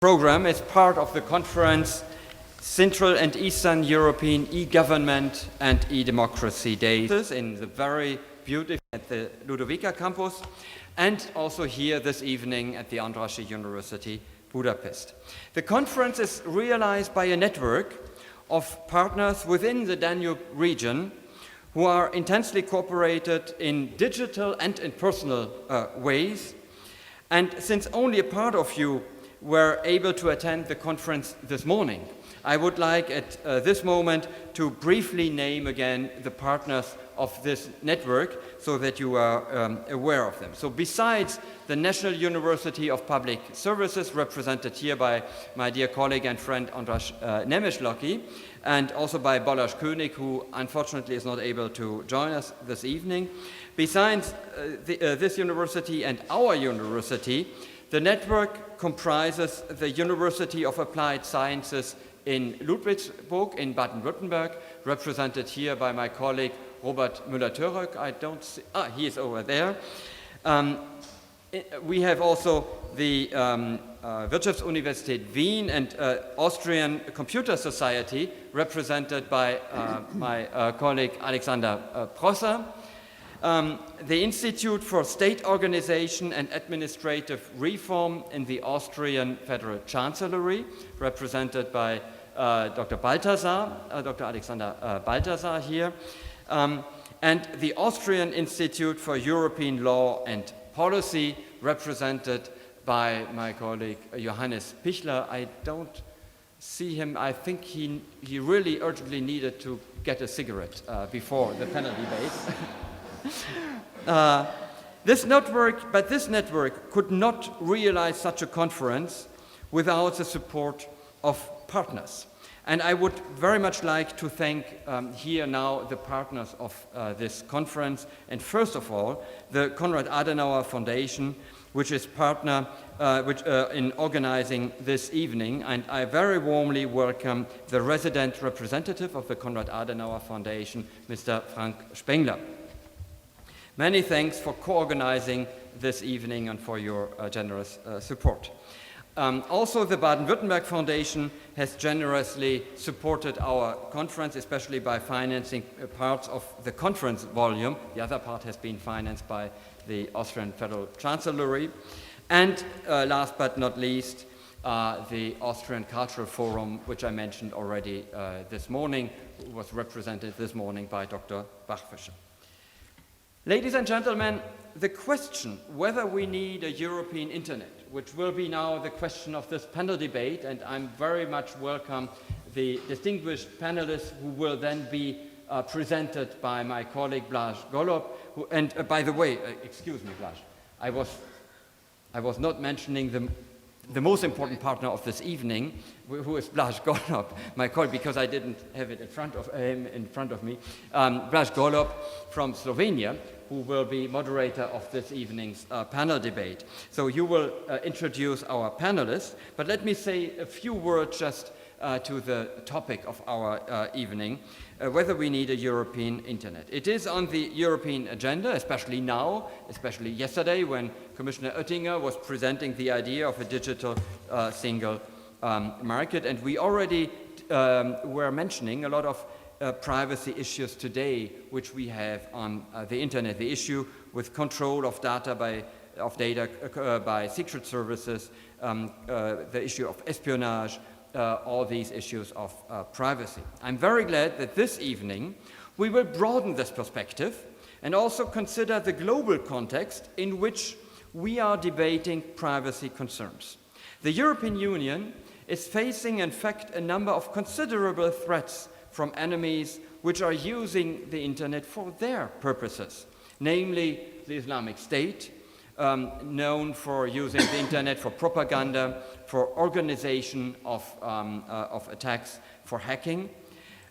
program is part of the conference Central and Eastern European e-Government and e-Democracy Days in the very beautiful at the Ludovica campus and also here this evening at the Andrássy University Budapest. The conference is realized by a network of partners within the Danube region who are intensely cooperated in digital and in personal ways. And since only a part of you were able to attend the conference this morning, I would like at this moment to briefly name again the partners of this network so that you are aware of them. So besides the National University of Public Services, represented here by my dear colleague and friend Andrássy Nemes-Loki, and also by Blaž König, who unfortunately is not able to join us this evening, besides this university and our university, the network comprises the University of Applied Sciences in Ludwigsburg in Baden-Württemberg, represented here by my colleague Robert Müller-Török. I don't see, he is over there. We have also the Wirtschaftsuniversität Wien and Austrian Computer Society, represented by my colleague Alexander Prosser. The Institute for State Organization and Administrative Reform in the Austrian Federal Chancellery, represented by Dr. Balthasar, Dr. Alexander Balthasar here, and the Austrian Institute for European Law and Policy, represented by my colleague Johannes Pichler. I don't see him. I think he really urgently needed to get a cigarette before the panel debate. This network could not realize such a conference without the support of partners. And I would very much like to thank here now the partners of this conference, and first of all, the Konrad Adenauer Foundation, which is partner in organizing this evening, and I very warmly welcome the resident representative of the Konrad Adenauer Foundation, Mr. Frank Spengler. Many thanks for co-organizing this evening and for your generous support. Also, the Baden-Württemberg Foundation has generously supported our conference, especially by financing parts of the conference volume. The other part has been financed by the Austrian Federal Chancellery. And last but not least, the Austrian Cultural Forum, which I mentioned already this morning, was represented this morning by Dr. Bachfischer. Ladies and gentlemen, the question whether we need a European internet, which will be now the question of this panel debate, and I'm very much welcome the distinguished panelists who will then be presented by my colleague Blaž Golob, and by the way, excuse me Blaž, I was not mentioning the most important partner of this evening, who is Blaž Golob, my colleague, because I didn't have it in front of me. Blaž Golob from Slovenia, who will be moderator of this evening's panel debate. So you will introduce our panelists, but let me say a few words just to the topic of our evening, whether we need a European internet. It is on the European agenda, especially now, especially yesterday when Commissioner Oettinger was presenting the idea of a digital single market, and we already were mentioning a lot of privacy issues today, which we have on the internet. The issue with control of data by secret services, the issue of espionage, all these issues of privacy. I'm very glad that this evening we will broaden this perspective and also consider the global context in which we are debating privacy concerns. The European Union is facing, in fact, a number of considerable threats from enemies which are using the internet for their purposes, namely the Islamic State, known for using the internet for propaganda, for organization of attacks, for hacking,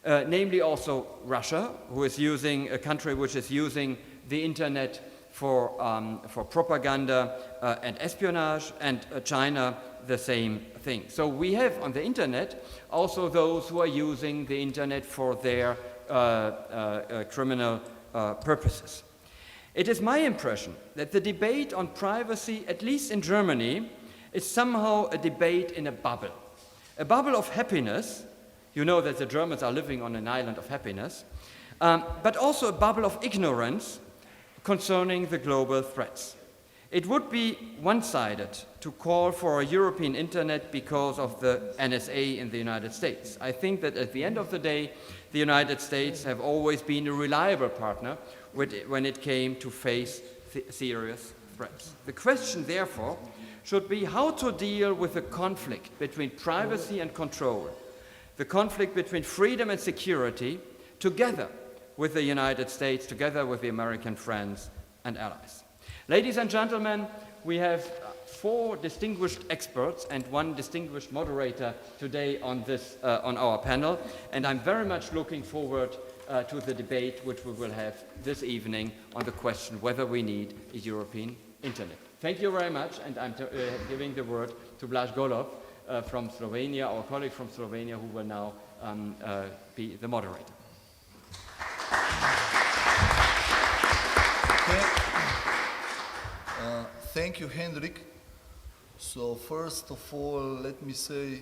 namely also Russia, who is using a country which is using the internet for propaganda and espionage, and China the same thing. So we have on the internet also those who are using the internet for their criminal purposes. It is my impression that the debate on privacy, at least in Germany, is somehow a debate in a bubble of happiness. You know that the Germans are living on an island of happiness, but also a bubble of ignorance concerning the global threats. It would be one-sided to call for a European internet because of the NSA in the United States. I think that at the end of the day, the United States have always been a reliable partner when it came to face serious threats. The question, therefore, should be how to deal with the conflict between privacy and control, the conflict between freedom and security, together with the United States, together with the American friends and allies. Ladies and gentlemen, we have 4 distinguished experts and 1 distinguished moderator today on our panel, and I'm very much looking forward to the debate which we will have this evening on the question whether we need a European internet. Thank you very much, and I'm giving the word to Blaž Golob from Slovenia, our colleague from Slovenia, who will now be the moderator. Thank you, Hendrik. So first of all, let me say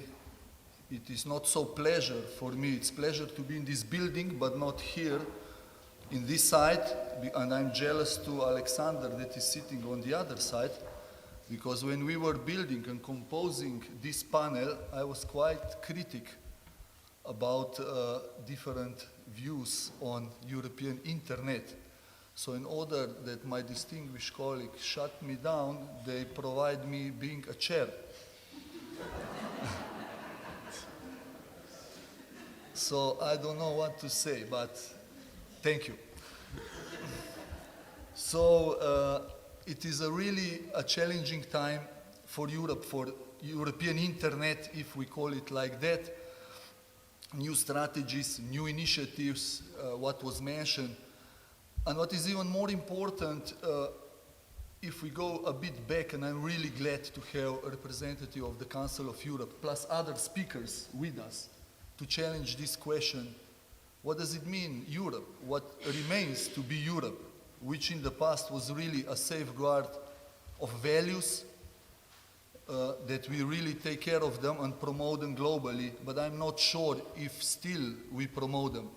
it is not so pleasure for me. It's pleasure to be in this building, but not here in this side. And I'm jealous to Alexander that is sitting on the other side, because when we were building and composing this panel, I was quite critic about different views on European internet. So in order that my distinguished colleagues shut me down, they provide me being a chair. So I don't know what to say, but thank you. So it is really a challenging time for Europe, for European internet, if we call it like that. New strategies, new initiatives, what was mentioned. And what is even more important, if we go a bit back, and I'm really glad to have a representative of the Council of Europe, plus other speakers with us, to challenge this question, what does it mean, Europe? What remains to be Europe, which in the past was really a safeguard of values, that we really take care of them and promote them globally, but I'm not sure if still we promote them.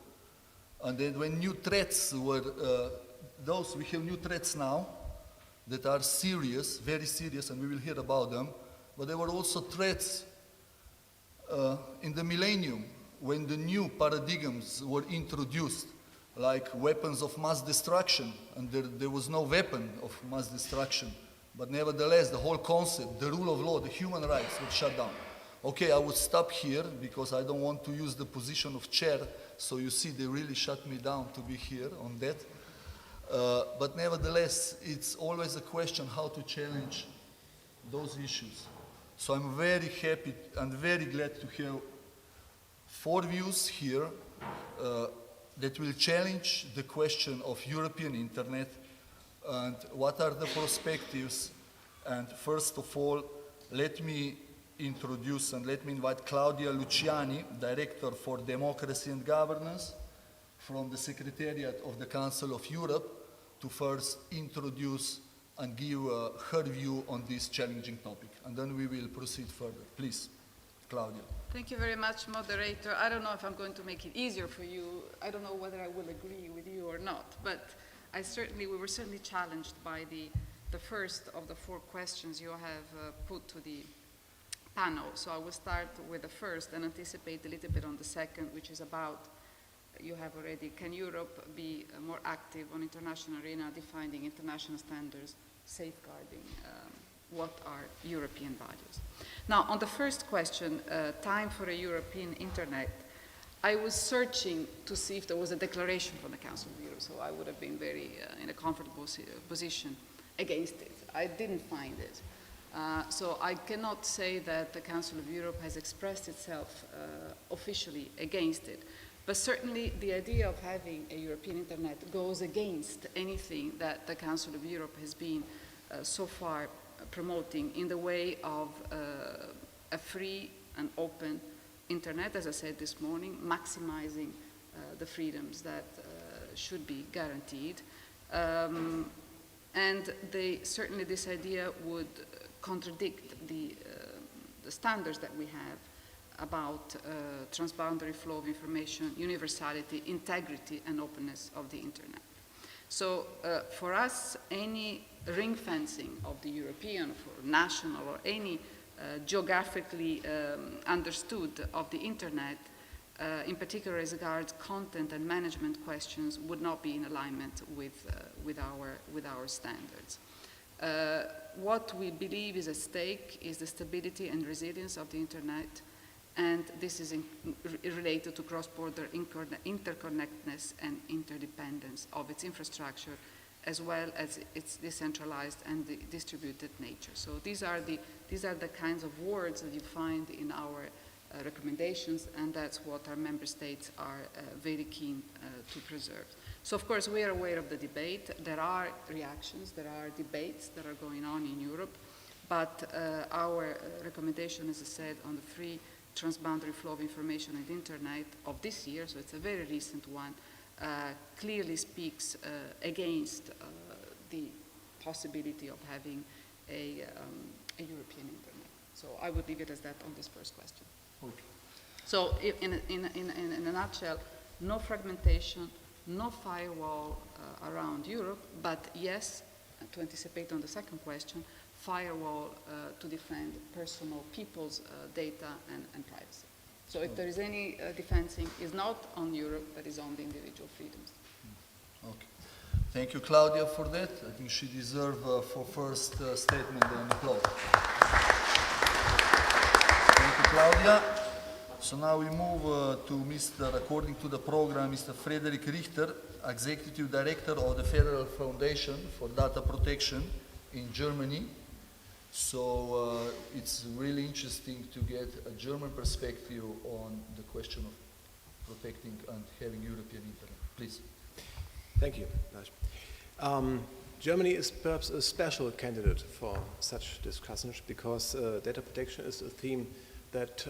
And then when new threats were, we have new threats now that are serious, very serious, and we will hear about them, but there were also threats in the millennium when the new paradigms were introduced, like weapons of mass destruction, and there was no weapon of mass destruction, but nevertheless the whole concept, the rule of law, the human rights were shut down. Okay, I would stop here because I don't want to use the position of chair, so you see they really shut me down to be here on that. But nevertheless, it's always a question how to challenge those issues. So I'm very happy and very glad to have 4 views here that will challenge the question of European internet and what are the perspectives. And first of all, let me introduce and let me invite Claudia Luciani, Director for Democracy and Governance from the Secretariat of the Council of Europe, to first introduce and give her view on this challenging topic. And then we will proceed further. Please, Claudia. Thank you very much, moderator. I don't know if I'm going to make it easier for you. I don't know whether I will agree with you or not, but we were certainly challenged by the first of the 4 questions you have put to the panel. So I will start with the first and anticipate a little bit on the second, which is about, you have already, can Europe be more active on international arena, defining international standards, safeguarding what are European values? Now, on the first question, time for a European internet, I was searching to see if there was a declaration from the Council of Europe, so I would have been very in a comfortable position against it. I didn't find it. So I cannot say that the Council of Europe has expressed itself officially against it. But certainly the idea of having a European internet goes against anything that the Council of Europe has been so far promoting in the way of a free and open internet, as I said this morning, maximizing the freedoms that should be guaranteed. And certainly this idea would contradict the standards that we have about transboundary flow of information, universality, integrity, and openness of the internet. So for us, any ring fencing of the European or national or any geographically understood of the internet, in particular as regards content and management questions, would not be in alignment with our standards. What we believe is at stake is the stability and resilience of the internet, and this is related to cross-border interconnectedness and interdependence of its infrastructure, as well as its decentralized and distributed nature. So these are the kinds of words that you find in our recommendations, and that's what our member states are very keen to preserve. So of course we are aware of the debate. There are reactions, there are debates that are going on in Europe, but our recommendation, as I said, on the free transboundary flow of information and internet of this year, so it's a very recent one, clearly speaks against the possibility of having a European internet. So I would leave it as that on this first question. Okay. So in a nutshell, no fragmentation, no firewall around Europe, but yes, to anticipate on the second question, firewall to defend personal people's data and privacy. So if there is any defending, is not on Europe, but is on the individual freedoms. Okay. Thank you, Claudia, for that. I think she deserves for first statement and applause. Thank you, Claudia. So now we move to Mr., according to the program, Mr. Frederick Richter, Executive Director of the Federal Foundation for Data Protection in Germany. So it's really interesting to get a German perspective on the question of protecting and having European internet. Please. Thank you, Blaž. Germany is perhaps a special candidate for such discussions because data protection is a theme that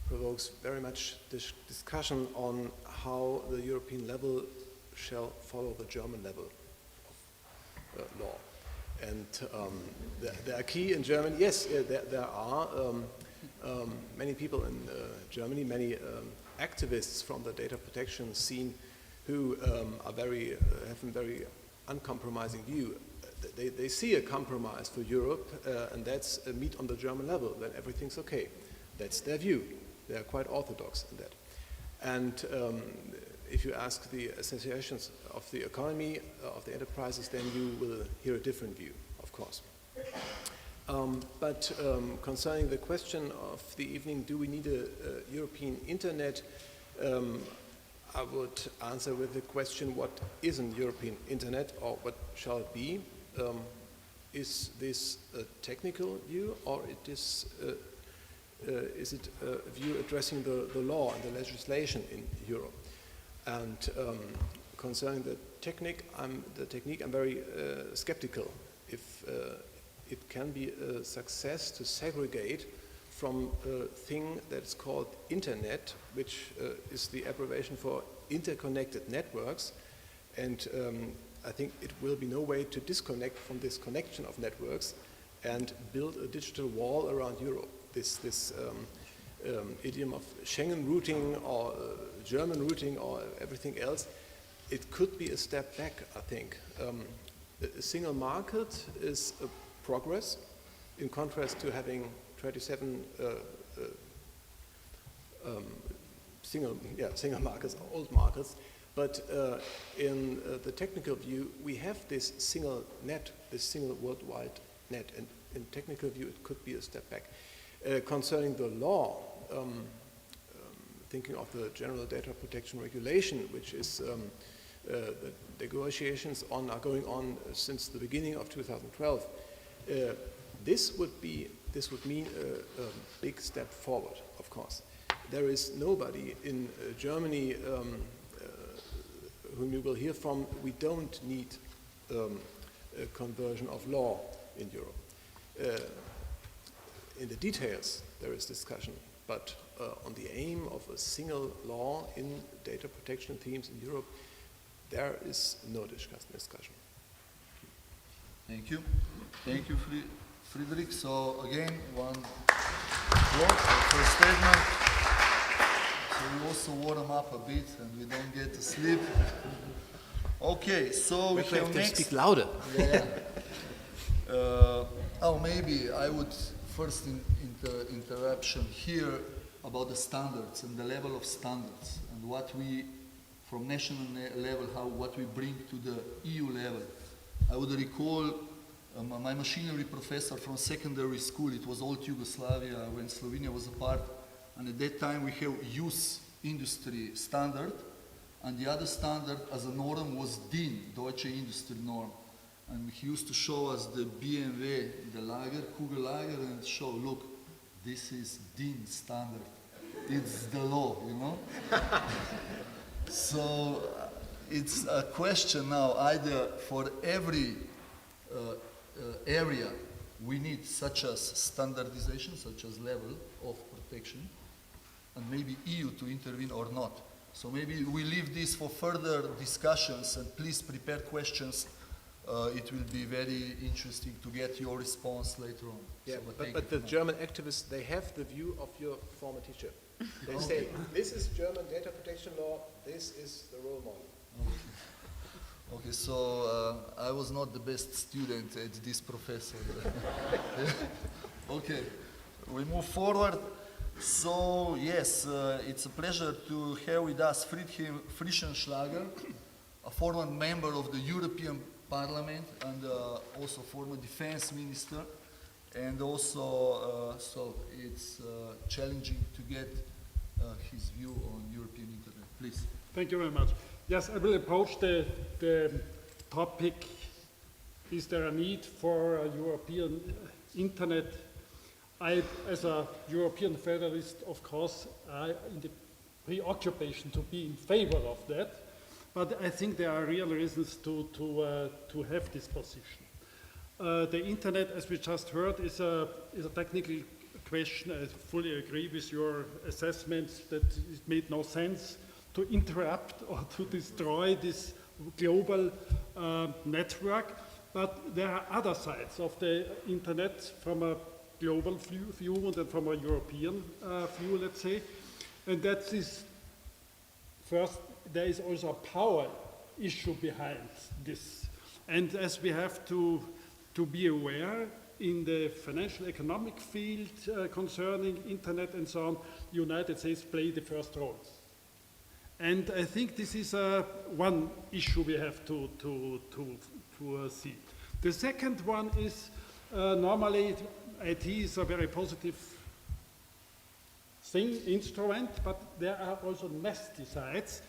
provokes very much discussion on how the European level shall follow the German level of law. And there are key in Germany, yes, there are many people in Germany, many activists from the data protection scene who have a very uncompromising view. They see a compromise for Europe, and that's a meet on the German level, then everything's okay. That's their view. They are quite orthodox in that. And if you ask the associations of the economy, of the enterprises, then you will hear a different view, of course. But concerning the question of the evening, do we need a European internet? I would answer with the question, what is an European internet, or what shall it be? Is this a technical view, or is it a view addressing the law and the legislation in Europe? And concerning the technique, I'm very skeptical if it can be a success to segregate from a thing that's called internet, which is the abbreviation for interconnected networks. And I think it will be no way to disconnect from this connection of networks and build a digital wall around Europe. This idiom of Schengen routing or German routing or everything else, it could be a step back, I think. A single market is a progress in contrast to having 27 single markets, old markets. But in the technical view, we have this single net, this single worldwide net, and in technical view, it could be a step back. Concerning the law, thinking of the General Data Protection Regulation, which is the negotiations are going on since the beginning of 2012. This would mean a big step forward, of course. There is nobody in Germany whom you will hear from. We don't need a conversion of law in Europe. In the details, there is discussion, but on the aim of a single law in data protection themes in Europe, there is no discussion. Thank you. Thank you, Friedrich. So again, one quote for statement. So we also warm up a bit and we don't get to sleep. Okay, so we have next. Speak louder. Yeah. Maybe I would first interruption here about the standards and the level of standards and what we, from national level, what we bring to the EU level. I would recall my machinery professor from secondary school. It was old Yugoslavia when Slovenia was a part, and at that time we have use industry standard, and the other standard as a norm was DIN, Deutsche Industrie Norm. And he used to show us the BMW, the lager, Kugellager, and show, look, this is DIN standard. It's the law, you know? So it's a question now, either for every area we need such as standardization, such as level of protection, and maybe EU to intervene or not. So maybe we leave this for further discussions, and please prepare questions. It will be very interesting to get your response later on. Yeah, So, but the German activists, they have the view of your former teacher. They say, this is German data protection law, this is the role model. Okay, so I was not the best student at this professor. Okay, we move forward. So yes, it's a pleasure to have with us Friedhelm Frischenschlager, a former member of the European Parliament and also former defense minister. And also, so it's challenging to get his view on European Internet. Please. Thank you very much. Yes, I will approach the topic, is there a need for a European Internet? I, as a European federalist, of course, I in the preoccupation to be in favor of that, but I think there are real reasons to have this position. The Internet, as we just heard, is a technical question. I fully agree with your assessment that it made no sense to interrupt or to destroy this global network. But there are other sides of the Internet from a global view and from a European view, let's say. And that is, first, there is also a power issue behind this. And as we have to be aware, in the financial economic field concerning Internet and so on, the United States play the first roles. And I think this is one issue we have to see. The second one is normally IT is a very positive thing, instrument, but there are also nasty sides,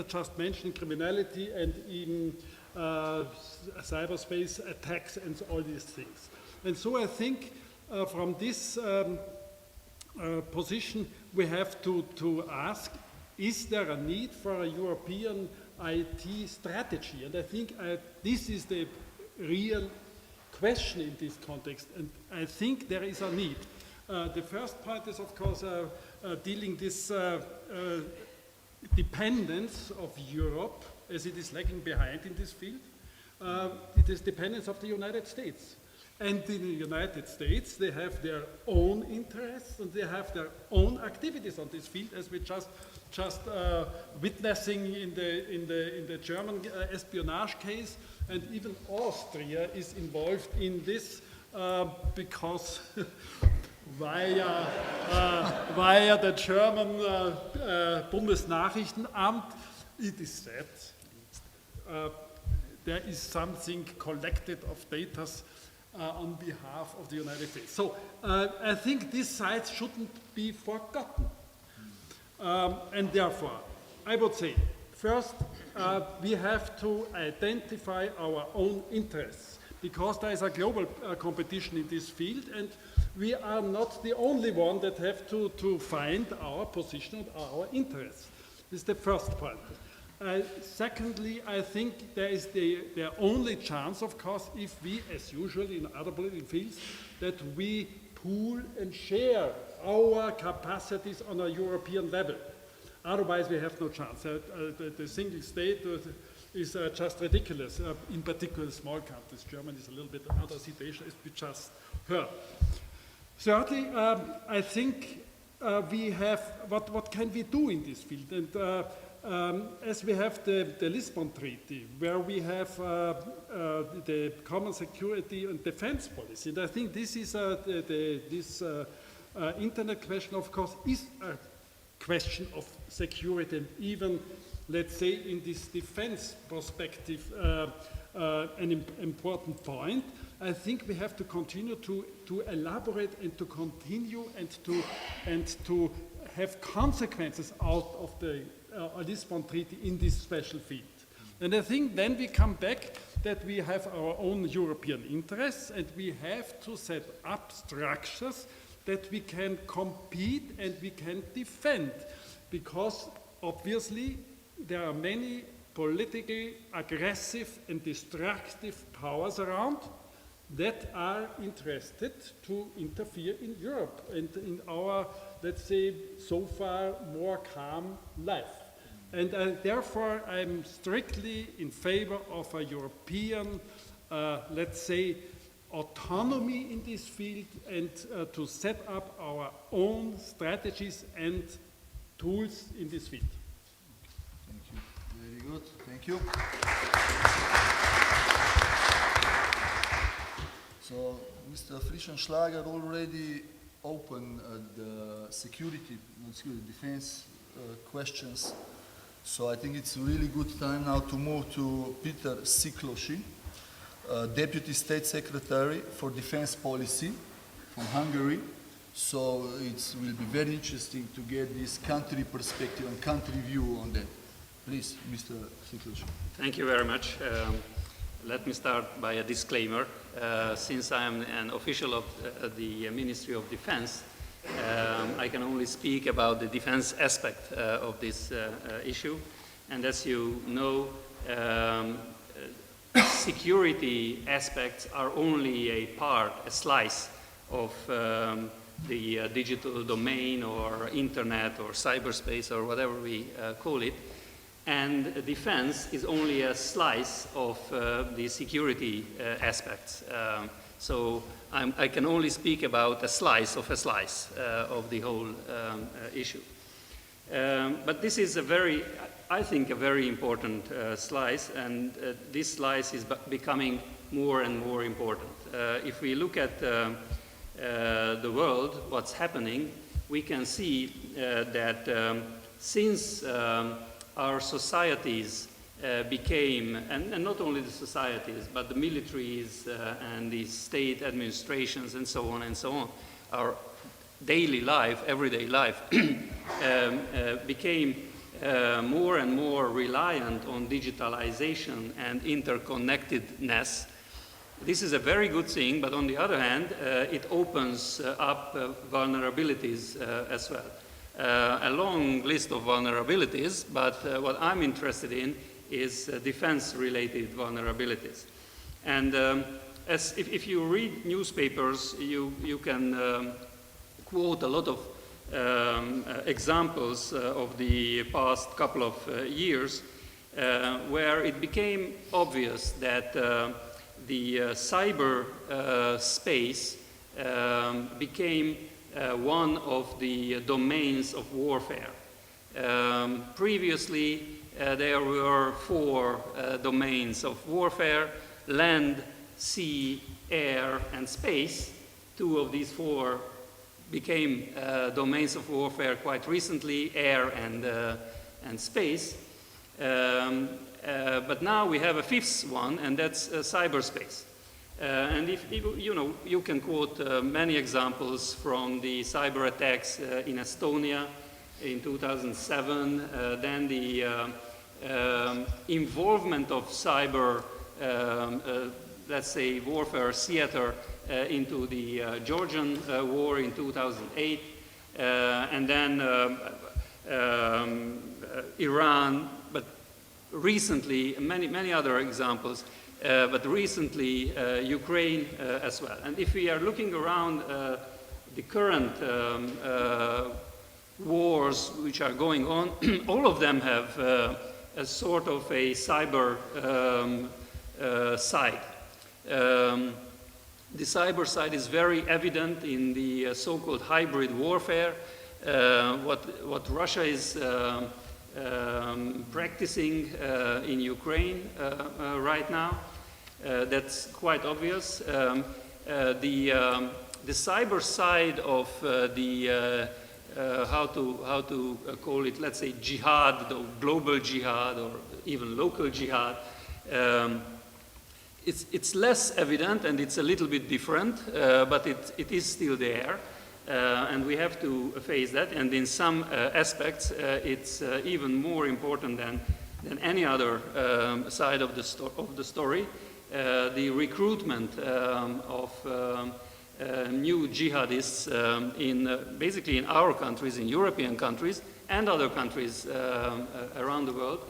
just mentioning criminality and even cyberspace attacks and all these things. And so I think from this position we have to ask, is there a need for a European IT strategy? And I think this is the real question in this context, and I think there is a need. The first part is, of course, dealing this dependence of Europe, as it is lagging behind in this field. It is dependence of the United States. And in the United States, they have their own interests and they have their own activities on this field, as we just witnessing in the German espionage case, and even Austria is involved in this because via the German Bundesnachrichtenamt, it is said there is something collected of data on behalf of the United States. So I think these sides shouldn't be forgotten. And therefore, I would say, first, we have to identify our own interests, because there is a global competition in this field, and we are not the only one that have to find our position and our interests. This is the first point. Secondly, I think there is the only chance, of course, if we, as usual in other political fields, that we pool and share our capacities on a European level. Otherwise, we have no chance. The single state is just ridiculous, in particular small countries. Germany is a little bit another situation, as we just heard. Thirdly, I think we have, what can we do in this field? And as we have the Lisbon Treaty, where we have the common security and defense policy, and I think this is this internet question, of course, is a question of security, and even, let's say, in this defense perspective, an important point. I think we have to continue to elaborate and to continue and to have consequences out of the Lisbon Treaty in this special field. And I think then we come back that we have our own European interests, and we have to set up structures that we can compete and we can defend, because obviously there are many politically aggressive and destructive powers around that are interested to interfere in Europe and in our, let's say, so far more calm life. And therefore I'm strictly in favor of a European, let's say, autonomy in this field, and to set up our own strategies and tools in this field. Thank you. Very good. Thank you. So, Mr. Frischenschlager already opened the security, defense questions. So I think it's a really good time now to move to Péter Siklósi, Deputy State Secretary for Defense Policy from Hungary. So it will be very interesting to get this country perspective and country view on that. Please, Mr. Siklósi. Thank you very much. Let me start by a disclaimer. Since I am an official of the Ministry of Defense, I can only speak about the defense aspect of this issue. And as you know, security aspects are only a part, a slice of the digital domain or internet or cyberspace or whatever we call it. And defense is only a slice of the security aspects. So I can only speak about a slice of the whole issue. But this is I think, a very important slice, and this slice is becoming more and more important. If we look at the world, what's happening, we can see that since our societies became, and not only the societies, but the militaries and the state administrations and so on, our daily life, everyday life, became more and more reliant on digitalization and interconnectedness. This is a very good thing, but on the other hand, it opens up vulnerabilities as well. A long list of vulnerabilities, but what I'm interested in is defense-related vulnerabilities. And if you read newspapers, you can quote a lot of examples of the past couple of years where it became obvious that the cyber space became one of the domains of warfare. Previously, there were 4 domains of warfare: land, sea, air, and space. 2 of these 4 became domains of warfare quite recently: air and space. But now we have a 5th one, and that's cyberspace. And if you can quote many examples from the cyber attacks in Estonia in 2007, then the involvement of cyber, let's say, warfare theater into the Georgian war in 2008, and then Iran, but recently many other examples. But recently Ukraine as well. And if we are looking around the current wars which are going on, all of them have a sort of a cyber side. The cyber side is very evident in the so-called hybrid warfare. What Russia is practicing in Ukraine right now, that's quite obvious. The cyber side of how to call it, let's say jihad, the global jihad or even local jihad, it's less evident and it's a little bit different, but it is still there. And we have to face that, and in some aspects it's even more important than any other side of the story. The recruitment of new jihadists basically in our countries, in European countries, and other countries around the world,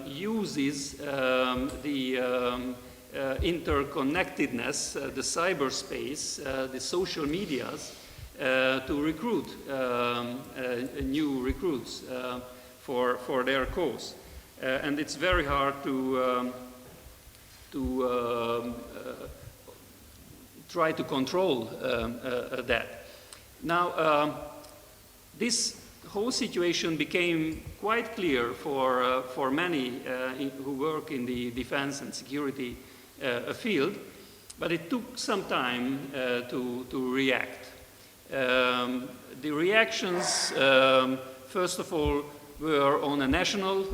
uses the interconnectedness, the cyberspace, the social medias, to recruit new recruits for their cause. And it's very hard to try to control that. Now, this whole situation became quite clear for many who work in the defense and security field, but it took some time to react. The reactions, first of all, were on a national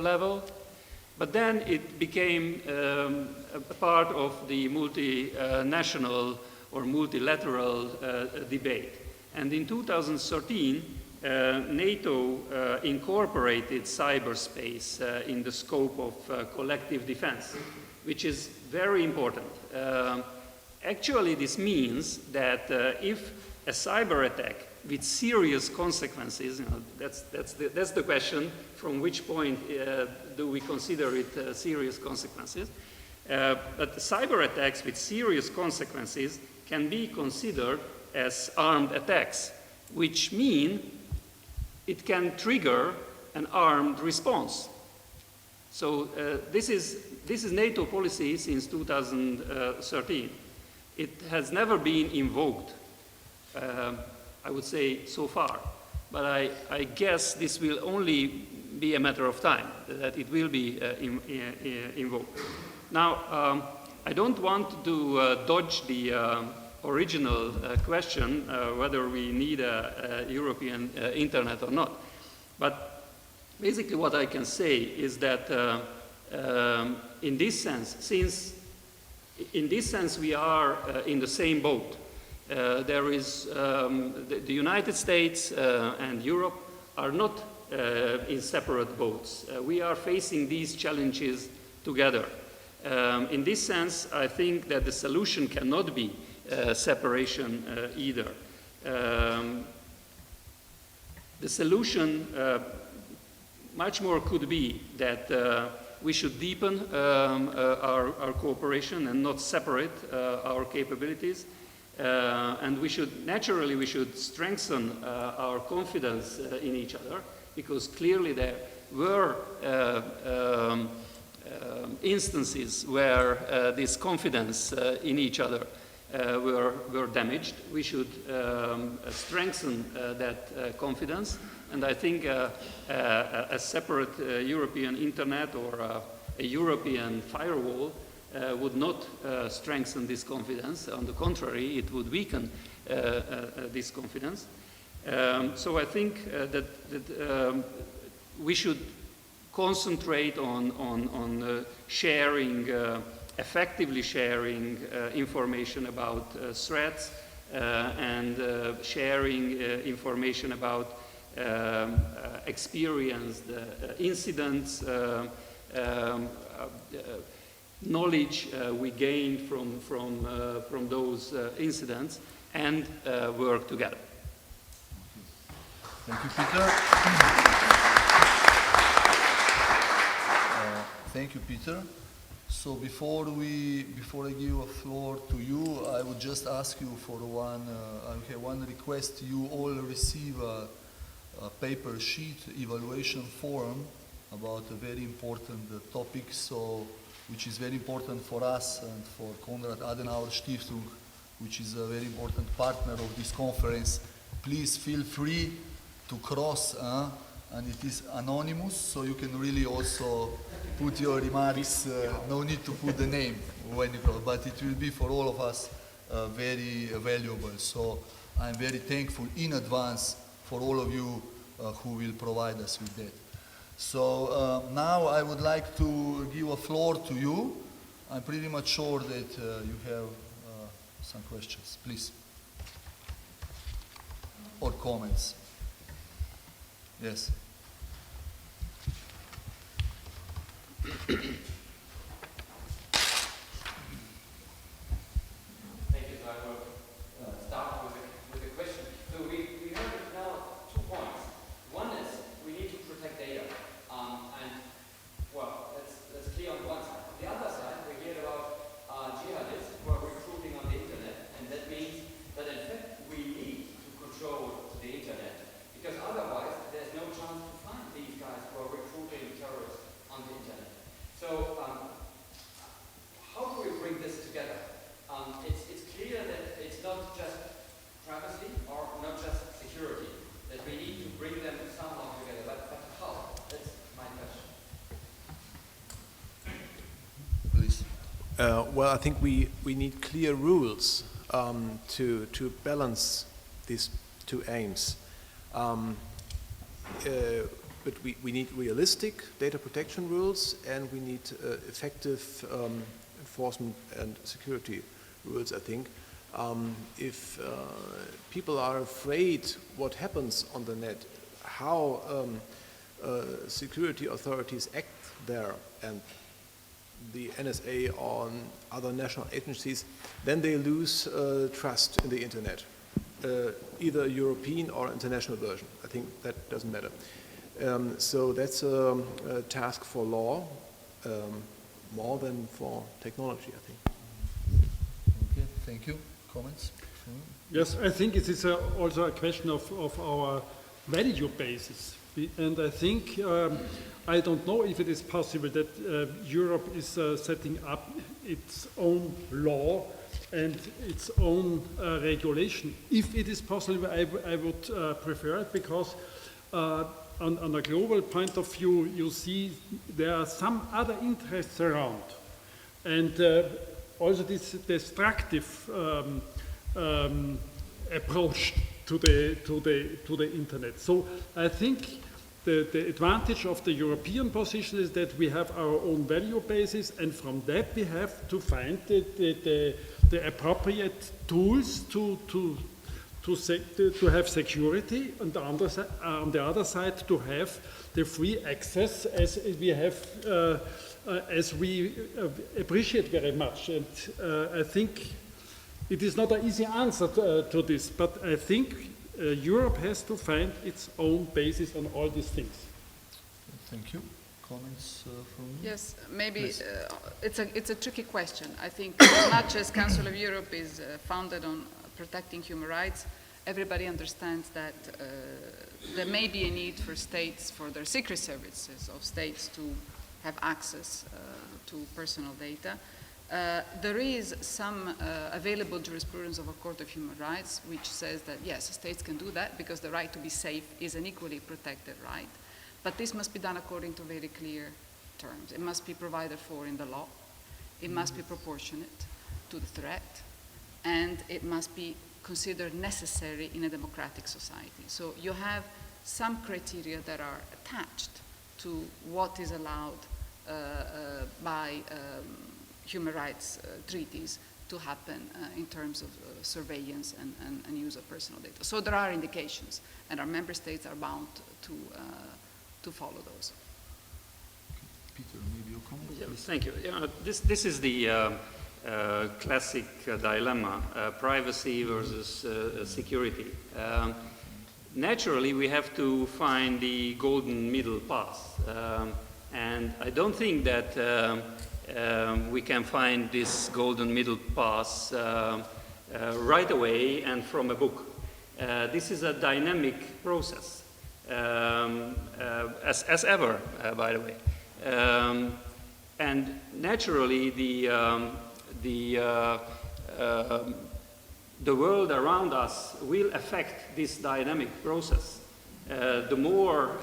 level, but then it became a part of the multinational or multilateral debate. And in 2013, NATO incorporated cyberspace in the scope of collective defense, which is very important. Actually, this means that if a cyber attack with serious consequences, that's the question, from which point do we consider it serious consequences? But cyber attacks with serious consequences can be considered as armed attacks, which mean it can trigger an armed response. So this is NATO policy since 2013. It has never been invoked, I would say, so far. But I guess this will only be a matter of time, that it will be invoked. Now, I don't want to dodge the original question, whether we need a European internet or not. But basically what I can say is that in this sense, we are in the same boat. There is, the United States and Europe are not in separate boats. We are facing these challenges together. In this sense, I think that the solution cannot be separation either. The solution much more could be that we should deepen our cooperation and not separate our capabilities. And we should strengthen our confidence in each other, because clearly there were instances where this confidence in each other were damaged. We should strengthen that confidence, and I think a separate European internet or a European firewall would not strengthen this confidence. On the contrary, it would weaken this confidence. So I think that we should concentrate on sharing, effectively sharing information about threats and sharing information about experienced incidents, knowledge we gained from those incidents, and work together. Thank you, Peter. Thank you, Peter. So before I give a floor to you, I would just ask you for one request. You all receive a paper sheet evaluation form about a very important topic, which is very important for us and for Konrad Adenauer Stiftung, which is a very important partner of this conference. Please feel free to cross, and it is anonymous, so you can really also put your remarks, no need to put the name when you cross, but it will be for all of us very valuable. So I'm very thankful in advance for all of you who will provide us with that. So now I would like to give a floor to you. I'm pretty much sure that you have some questions, please. Or comments. Yes. Thank you. So I will start with a question. So we heard now 2 points. One is we need to protect data, and well, that's clear on one side. On the other side, we hear about jihadists who are recruiting on the internet, and that means that in fact we need to control the internet, because otherwise there's no chance to find these guys who are recruiting terrorists on the internet. So how do we bring this together? It's clear that it's not just privacy or not just security, that we need to bring them somehow together, but how? That's my question. Please. Well, I think we need clear rules to balance these two aims. But we need realistic data protection rules, and we need effective enforcement and security rules, I think. If people are afraid what happens on the net, how security authorities act there, and the NSA on other national agencies, then they lose trust in the internet, either European or international version. I think that doesn't matter. So that's a task for law, more than for technology, I think. Okay, thank you. Comments? Yes, I think it is also a question of our value basis. And I think, I don't know if it is possible that Europe is setting up its own law and its own regulation. If it is possible, I would prefer it, because on a global point of view, you see there are some other interests around, and also this destructive approach to the internet. So I think the advantage of the European position is that we have our own value basis, and from that we have to find the appropriate tools to have security, and on the other side to have the free access as we have, as we appreciate very much. And I think it is not an easy answer to this, but I think Europe has to find its own basis on all these things. Thank you. Comments from you? Yes, maybe Please. it's a tricky question. I think as much as Council of Europe is founded on protecting human rights, everybody understands that there may be a need for states, for their secret services of states to have access to personal data. There is some available jurisprudence of a Court of Human Rights which says that yes, states can do that because the right to be safe is an equally protected right. But this must be done according to very clear terms. It must be provided for in the law. It must be proportionate to the threat. And it must be considered necessary in a democratic society. So you have some criteria that are attached to what is allowed by human rights treaties to happen in terms of surveillance and use of personal data. So there are indications, and our member states are bound to follow those. Peter, maybe your comment? Yeah, thank you. Yeah, this is the classic dilemma, privacy versus security. Naturally, we have to find the golden middle path. And I don't think that we can find this golden middle path right away and from a book. This is a dynamic process. as ever, by the way. And naturally, the world around us will affect this dynamic process. The more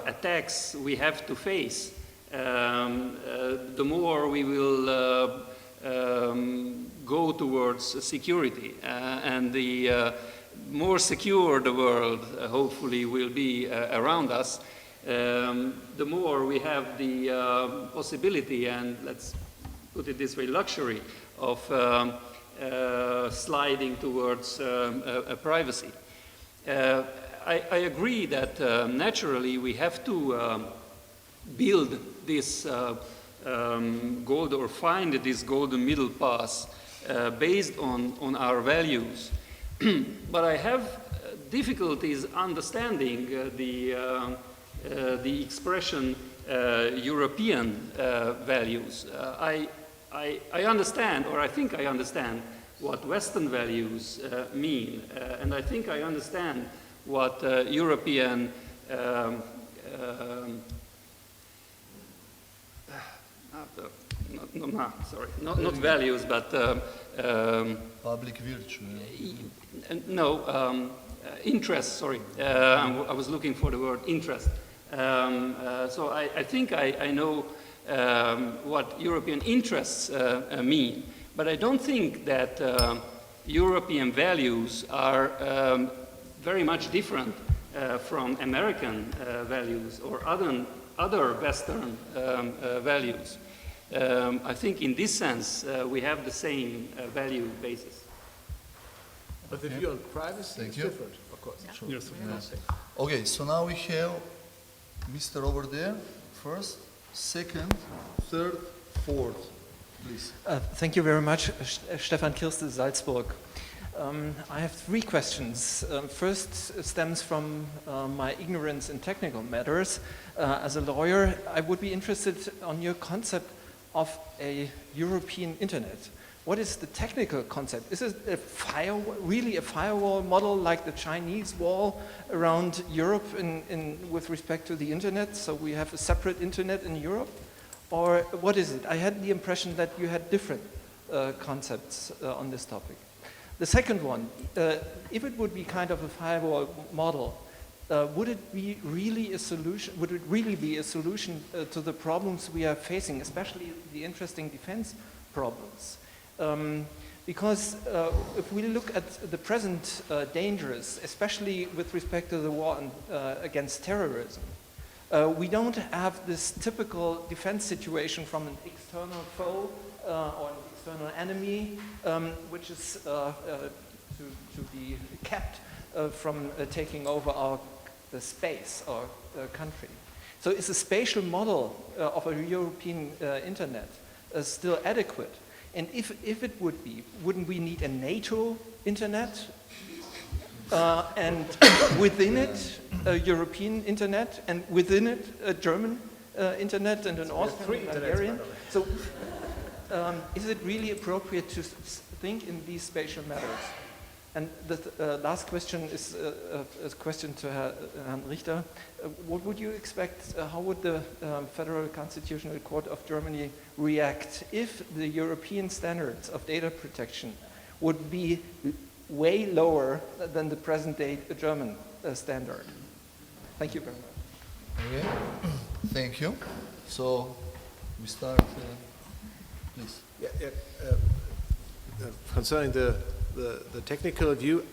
attacks we have to face, the more we will go towards security. And the more secure the world hopefully will be around us, the more we have the possibility, and let's put it this way, luxury of sliding towards privacy. I agree that naturally we have to build this gold, or find this golden middle path based on our values. But I have difficulties understanding the expression European values. I understand, or I think I understand, what Western values mean, and I think I understand what European not values, but Public virtue. interest. Sorry, I was looking for the word interest. So I think I know what European interests mean, but I don't think that European values are very much different from American values or other Western values. I think in this sense we have the same value basis. But the view on privacy is different, of course. Sure. Yes. Okay, so now we have Mr. over there, first, second, third, fourth, please. Thank you very much, Stefan Kirste, Salzburg. I have three questions. First stems from my ignorance in technical matters. As a lawyer, I would be interested on your concept of a European internet. What is the technical concept? Is it really a firewall model like the Chinese wall around Europe with respect to the internet? So we have a separate internet in Europe? Or what is it? I had the impression that you had different concepts on this topic. The second one, if it would be kind of a firewall model, would it be really a solution? Would it really be a solution to the problems we are facing, especially the interesting defense problems? Because if we look at the present dangers, especially with respect to the war against terrorism, we don't have this typical defense situation from an external foe or an external enemy, which is to be kept from taking over the space or country. So is a spatial model of a European internet still adequate? And if it would be, wouldn't we need a NATO internet? And within it, a European internet, and within it, a German internet and an Austrian and Hungarian? So is it really appropriate to think in these spatial matters? And the last question is a question to Herrn Richter. What would you expect, how would the Federal Constitutional Court of Germany react if the European standards of data protection would be way lower than the present-day German standard? Thank you very much. Okay, thank you. So we start, please. Concerning the technical view,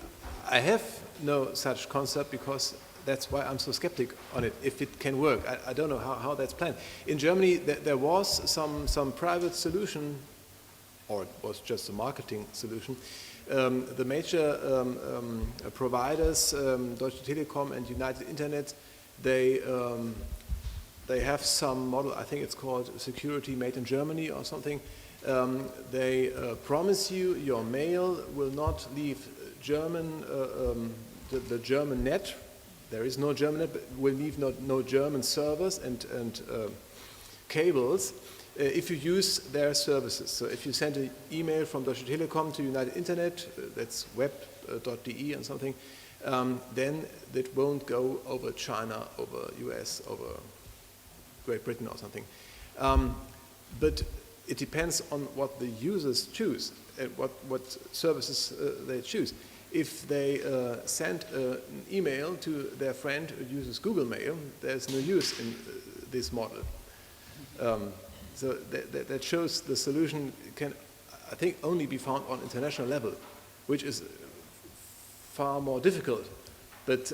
I have no such concept because that's why I'm so skeptic on it, if it can work. I don't know how that's planned. In Germany, there was some private solution, or it was just a marketing solution. The major providers, Deutsche Telekom and United Internet, they have some model, I think it's called Security Made in Germany or something. They promise you your mail will not leave German, the German net. There is no German net, but will leave no German servers and cables if you use their services. So if you send an email from Deutsche Telekom to United Internet, that's web.de and something, then that won't go over China, over US, over Great Britain or something. But it depends on what the users choose, and what services they choose. If they send an email to their friend who uses Google Mail, there's no use in this model. So that shows the solution can, I think, only be found on international level, which is far more difficult. But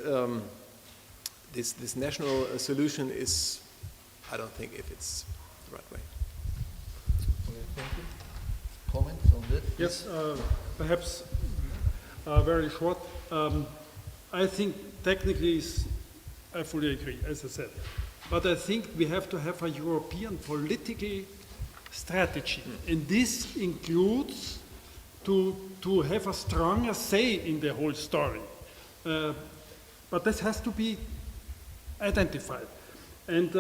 this national solution is, I don't think if it's the right way. Okay, thank you. Comments on that? Yes, perhaps very short. I think technically I fully agree, as I said. But I think we have to have a European political strategy. And this includes to have a stronger say in the whole story. But this has to be identified. And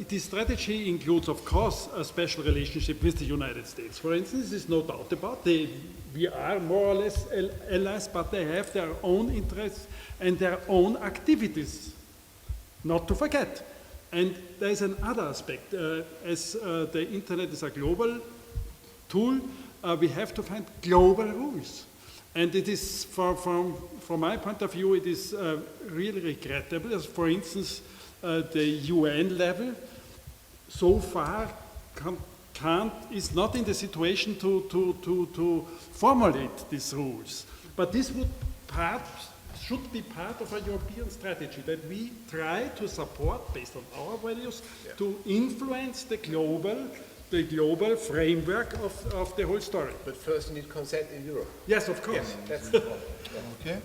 this strategy includes, of course, a special relationship with the United States. For instance, there's no doubt about it. We are more or less allies, but they have their own interests and their own activities, not to forget. And there's another aspect. As the internet is a global tool, we have to find global rules. And it is, from my point of view, it is really regrettable. As for instance, the UN level so far is not in the situation to formulate these rules. But this should be part of a European strategy, that we try to support, based on our values, to influence the global framework of the whole story. But first you need consent in Europe. Yes, of course. Yes, that's the point. Okay.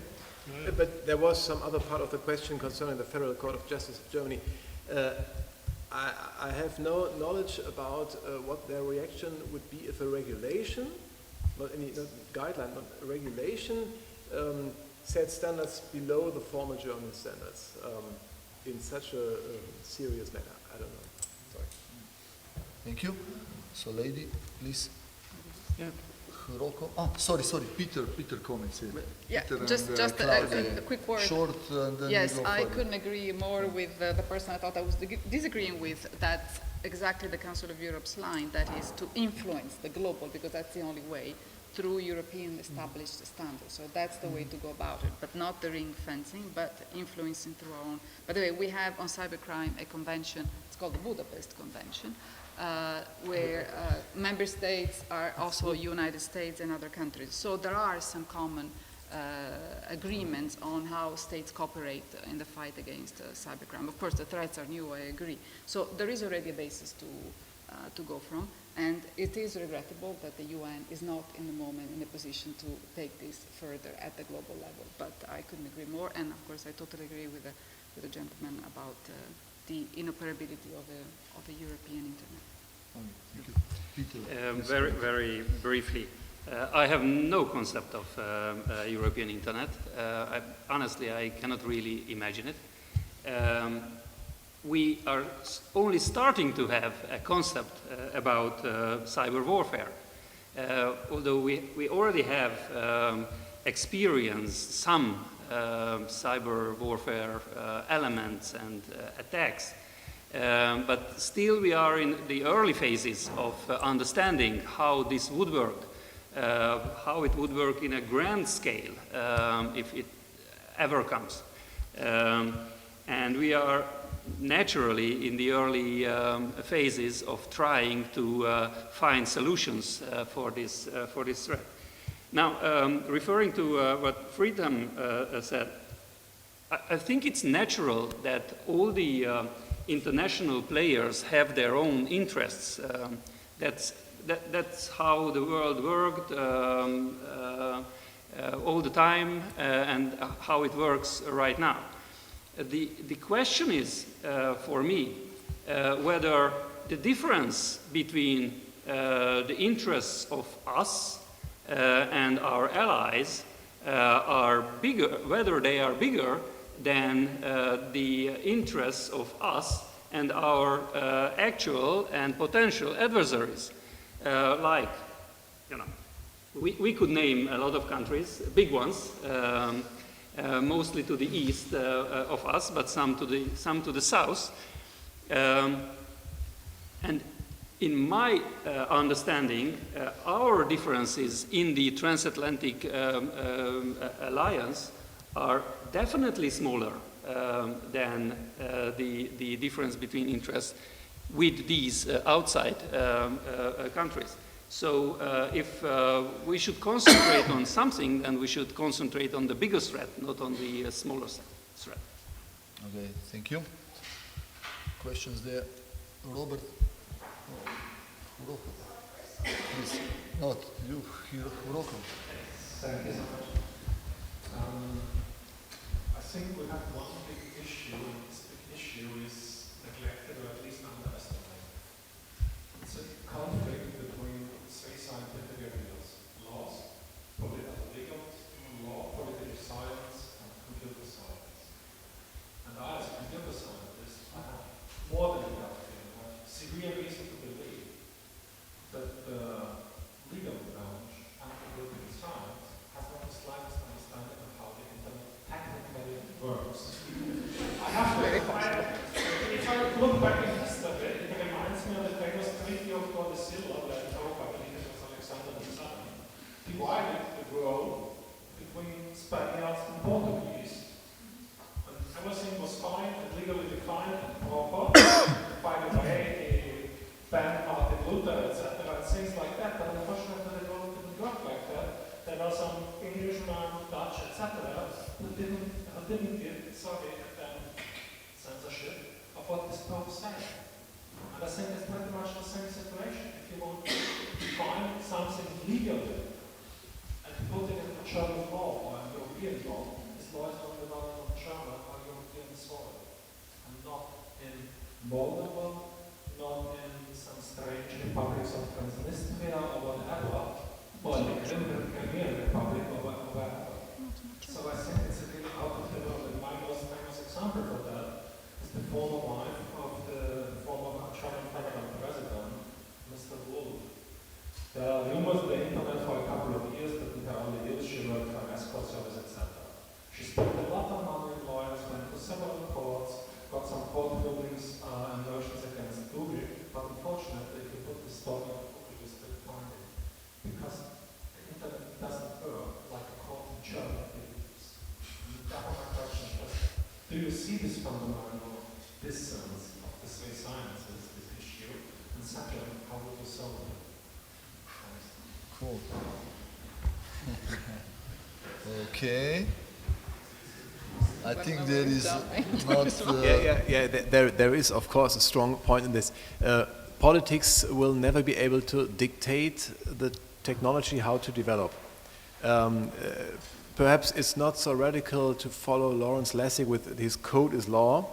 But there was some other part of the question concerning the Federal Court of Justice of Germany. I have no knowledge about what their reaction would be if a regulation, not guideline, but a regulation set standards below the former German standards in such a serious matter. I don't know. Sorry. Thank you. So, lady, please. Yeah. Roll call. Sorry, Peter comments here. Yeah, Peter just Claudia. a quick word. Short, and then Yes, we go I further. couldn't agree more with the person I thought I was disagreeing with. That's exactly the Council of Europe's line, that is to influence the global, because that's the only way, through European established standards. So that's the way to go about it, but not the ring fencing, but influencing through our own. By the way, we have on cybercrime a convention, it's called the Budapest Convention, where member states are also United States and other countries. So there are some common agreements on how states cooperate in the fight against cybercrime. Of course, the threats are new, I agree. So there is already a basis to go from. And it is regrettable that the UN is not in the moment in a position to take this further at the global level. But I couldn't agree more. And of course, I totally agree with the gentleman about the inoperability of the European internet. Thank you. Peter. Very, very briefly. I have no concept of European internet. Honestly, I cannot really imagine it. We are only starting to have a concept about cyber warfare. Although we already have experienced some cyber warfare elements and attacks. But still we are in the early phases of understanding how this would work, how it would work in a grand scale, if it ever comes. And we are naturally in the early phases of trying to find solutions for this threat. Now, referring to what Friedhelm said, I think it's natural that all the international players have their own interests. That's how the world worked all the time and how it works right now. The question is, for me, whether the difference between the interests of us and our allies are bigger, whether they are bigger than the interests of us and our actual and potential adversaries. Like, you know, we could name a lot of countries, big ones, mostly to the east of us, but some to the south. And in my understanding, our differences in the transatlantic alliance are definitely smaller than the difference between interests with these outside countries. So if we should concentrate on something, then we should concentrate on the biggest threat, not on the smallest threat. Okay, thank you. Questions there? Robert? Uroko. Please. Not you, Uroko. Thank you so much. I think we have one big issue, and this big issue is neglected or at least underestimated. It's a conflict between three scientific areas: laws, legal law, political science, and computer science. And I, as a computer scientist, I have more than enough severe reason to believe that the legal branch and the political science has not the slightest understanding of how the internet technically works. I have to if I look back in history, it reminds me of the famous Treaty of Tordesillas that I believe it was Alexander VII, divided the world between Spaniards and Portuguese. And everything was fine and legally defined and proper. By the way, ban Martin Luther, etc., and things like that, but unfortunately it didn't work like that. There were some Englishmen, Dutch, etc., who didn't give censorship of what this Pope said. And I think it's pretty much the same situation. If you want to define something legally and put it into German law or European law, this law is only valid on German or European soil, and not in Moldova, not in some strange republics of Transnistria or whatever, or in the Crimean Republic or whatever. So I think it's a really out of the world. And my most famous example for that is the former wife of the former German federal president, Mr. Golob. There are rumors on the internet for a couple of years that in her early years she worked for escort service, etc. She spent a lot of money in lawyers, went to several courts, got some court rulings and motions against Google, but unfortunately, if you put the story on Google, you still find it. Because the internet doesn't work like a court in Germany believes. Therefore, my question is, do you see this fundamental distance of the three sciences, this issue, and second, how would you solve it? Thanks. Cool. Okay. I think there is not... There is, of course, a strong point in this. Politics will never be able to dictate the technology how to develop. Perhaps it's not so radical to follow Lawrence Lessig with his code is law,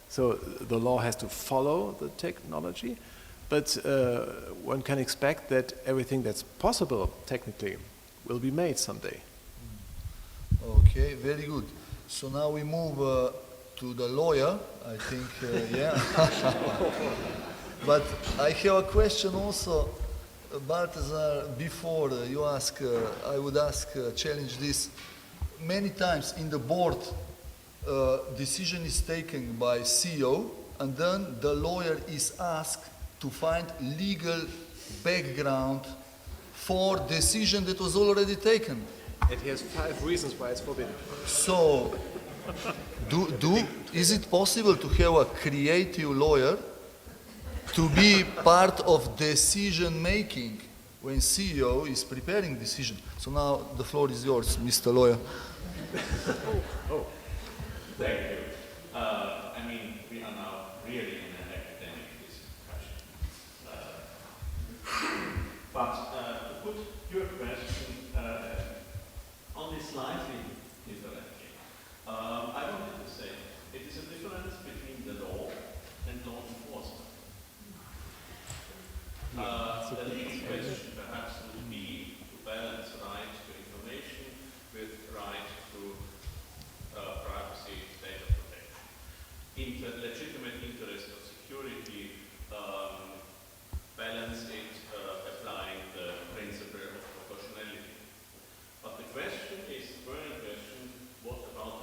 so the law has to follow the technology, but one can expect that everything that's possible technically will be made someday. Okay, very good. So now we move to the lawyer, I think, yeah. But I have a question also, Balthazar, before you ask, I would ask, challenge this. Many times in the board, decision is taken by CEO, and then the lawyer is asked to find legal background for decision that was already taken. It has 5 reasons why it's forbidden. So, is it possible to have a creative lawyer to be part of decision making when CEO is preparing decision? So now the floor is yours, Mr. Lawyer. Thank you. I mean, we are now really in an academic discussion. But to put your question only slightly differently, I wanted to say it is a difference between the law and law enforcement. The next question perhaps would be to balance right to information with right to privacy, data protection. Legitimate interest of security, balance it applying the principle of proportionality. But the question is, the burning question, what about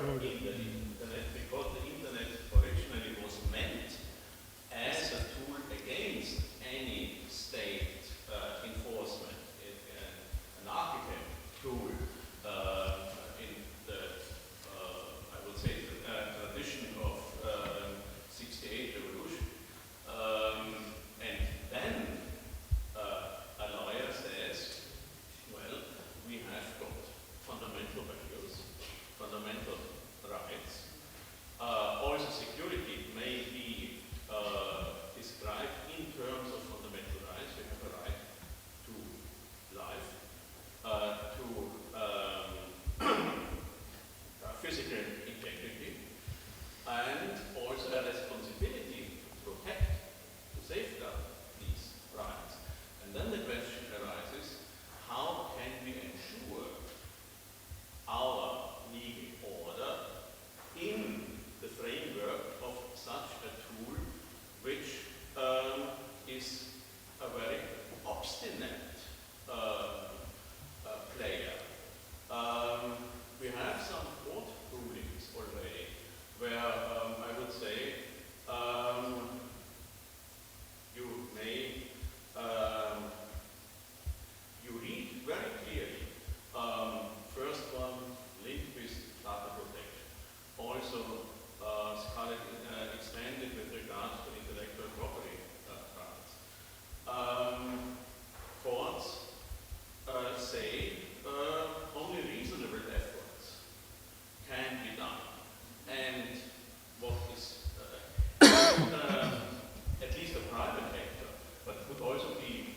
in the internet, because the internet originally was meant as a tool against any state enforcement, an architect tool in the, I would say, tradition of 68 revolution. And then a lawyer says, well, we have got fundamental values, fundamental rights. Also security may be described in terms of fundamental rights. We have a right to life, to physical integrity, and also a responsibility to protect, to safeguard these rights. And then the question arises, how can we ensure our legal order in the framework of such a tool, which is a very obstinate player. We have some court rulings already where I would say you may you read very clearly. First one linked with data protection. Also extended with regards to intellectual property rights. Courts say only reasonable efforts can be done. And what is at least a private actor, but could also be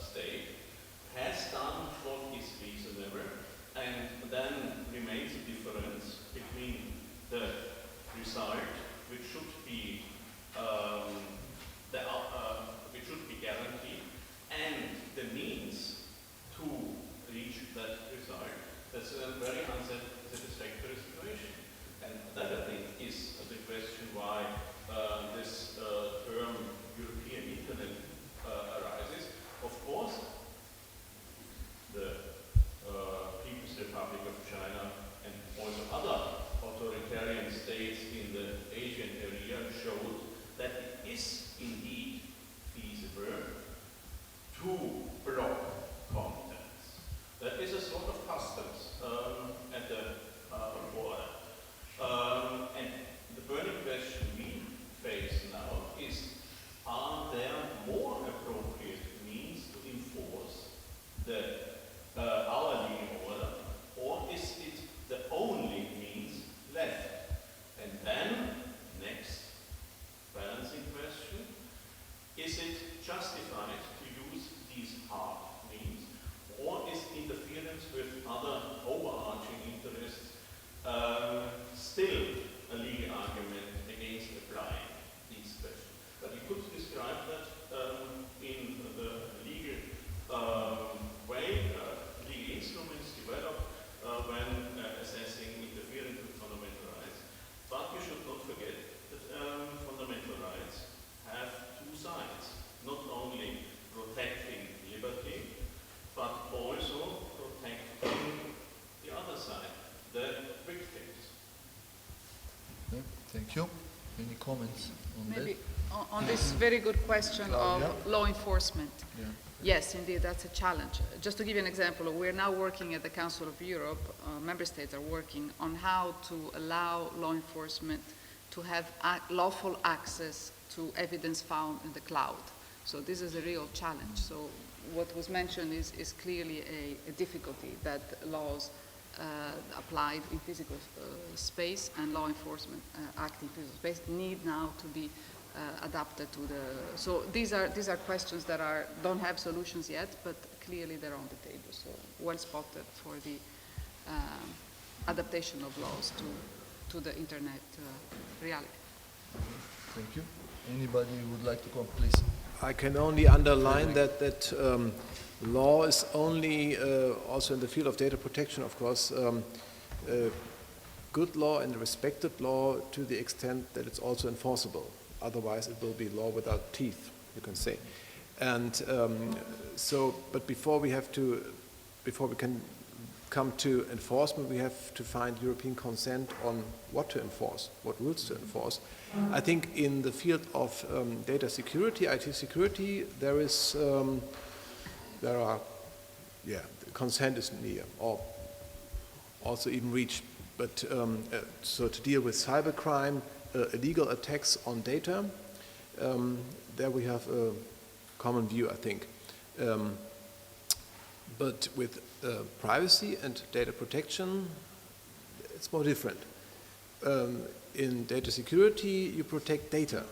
state, has done what is reasonable, and then remains a difference between the result, which should be which should be guaranteed, and the means to reach that result. That's a very unsatisfactory situation. And that, I think, is the question why this term European Internet arises. Of course, the People's Republic of China and also other authoritarian states in the Asian area showed that it is indeed feasible to block contents. That is a sort of customs at the border. And the burning question we face now is, are there more appropriate means to enforce our legal order, or is it the only means left? And then, next balancing question, is it justified to use these hard means, or is interference with other overarching interests still a legal argument against applying these questions? But you could describe that in the legal way, legal instruments developed when assessing interference with fundamental rights. But you should not forget that fundamental rights have two sides, not only protecting liberty, but also protecting the other side, the victims. Okay, thank you. Any comments on Maybe that? on this very good question Claudia? of law enforcement. Yeah. Yes, indeed, that's a challenge. Just to give you an example, we're now working at the Council of Europe, member states are working on how to allow law enforcement to have lawful access to evidence found in the cloud. So this is a real challenge. So what was mentioned is clearly a difficulty that laws applied in physical space and law enforcement acting in physical space need now to be adapted to the. So these are questions that don't have solutions yet, but clearly they're on the table. So well spotted for the adaptation of laws to the internet reality. Thank you. Anybody would like to come, please? I can only underline that law is only, also in the field of data protection, of course, good law and respected law to the extent that it's also enforceable. Otherwise, it will be law without teeth, you can say. And but before we can come to enforcement, we have to find European consent on what to enforce, what rules to enforce. I think in the field of data security, IT security, consent is near, or also even reached. But so to deal with cybercrime, illegal attacks on data, there we have a common view, I think. But with privacy and data protection, it's more different. In data security, you protect data.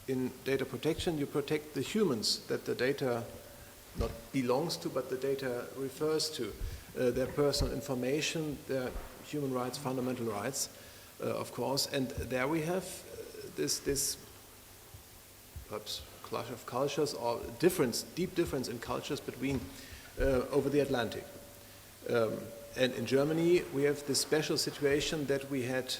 In data protection, you protect the humans that the data not belongs to, but the data refers to. Their personal information, their human rights, fundamental rights, of course. And there we have this perhaps clash of cultures, or deep difference in cultures between over the Atlantic. And in Germany, we have this special situation that we had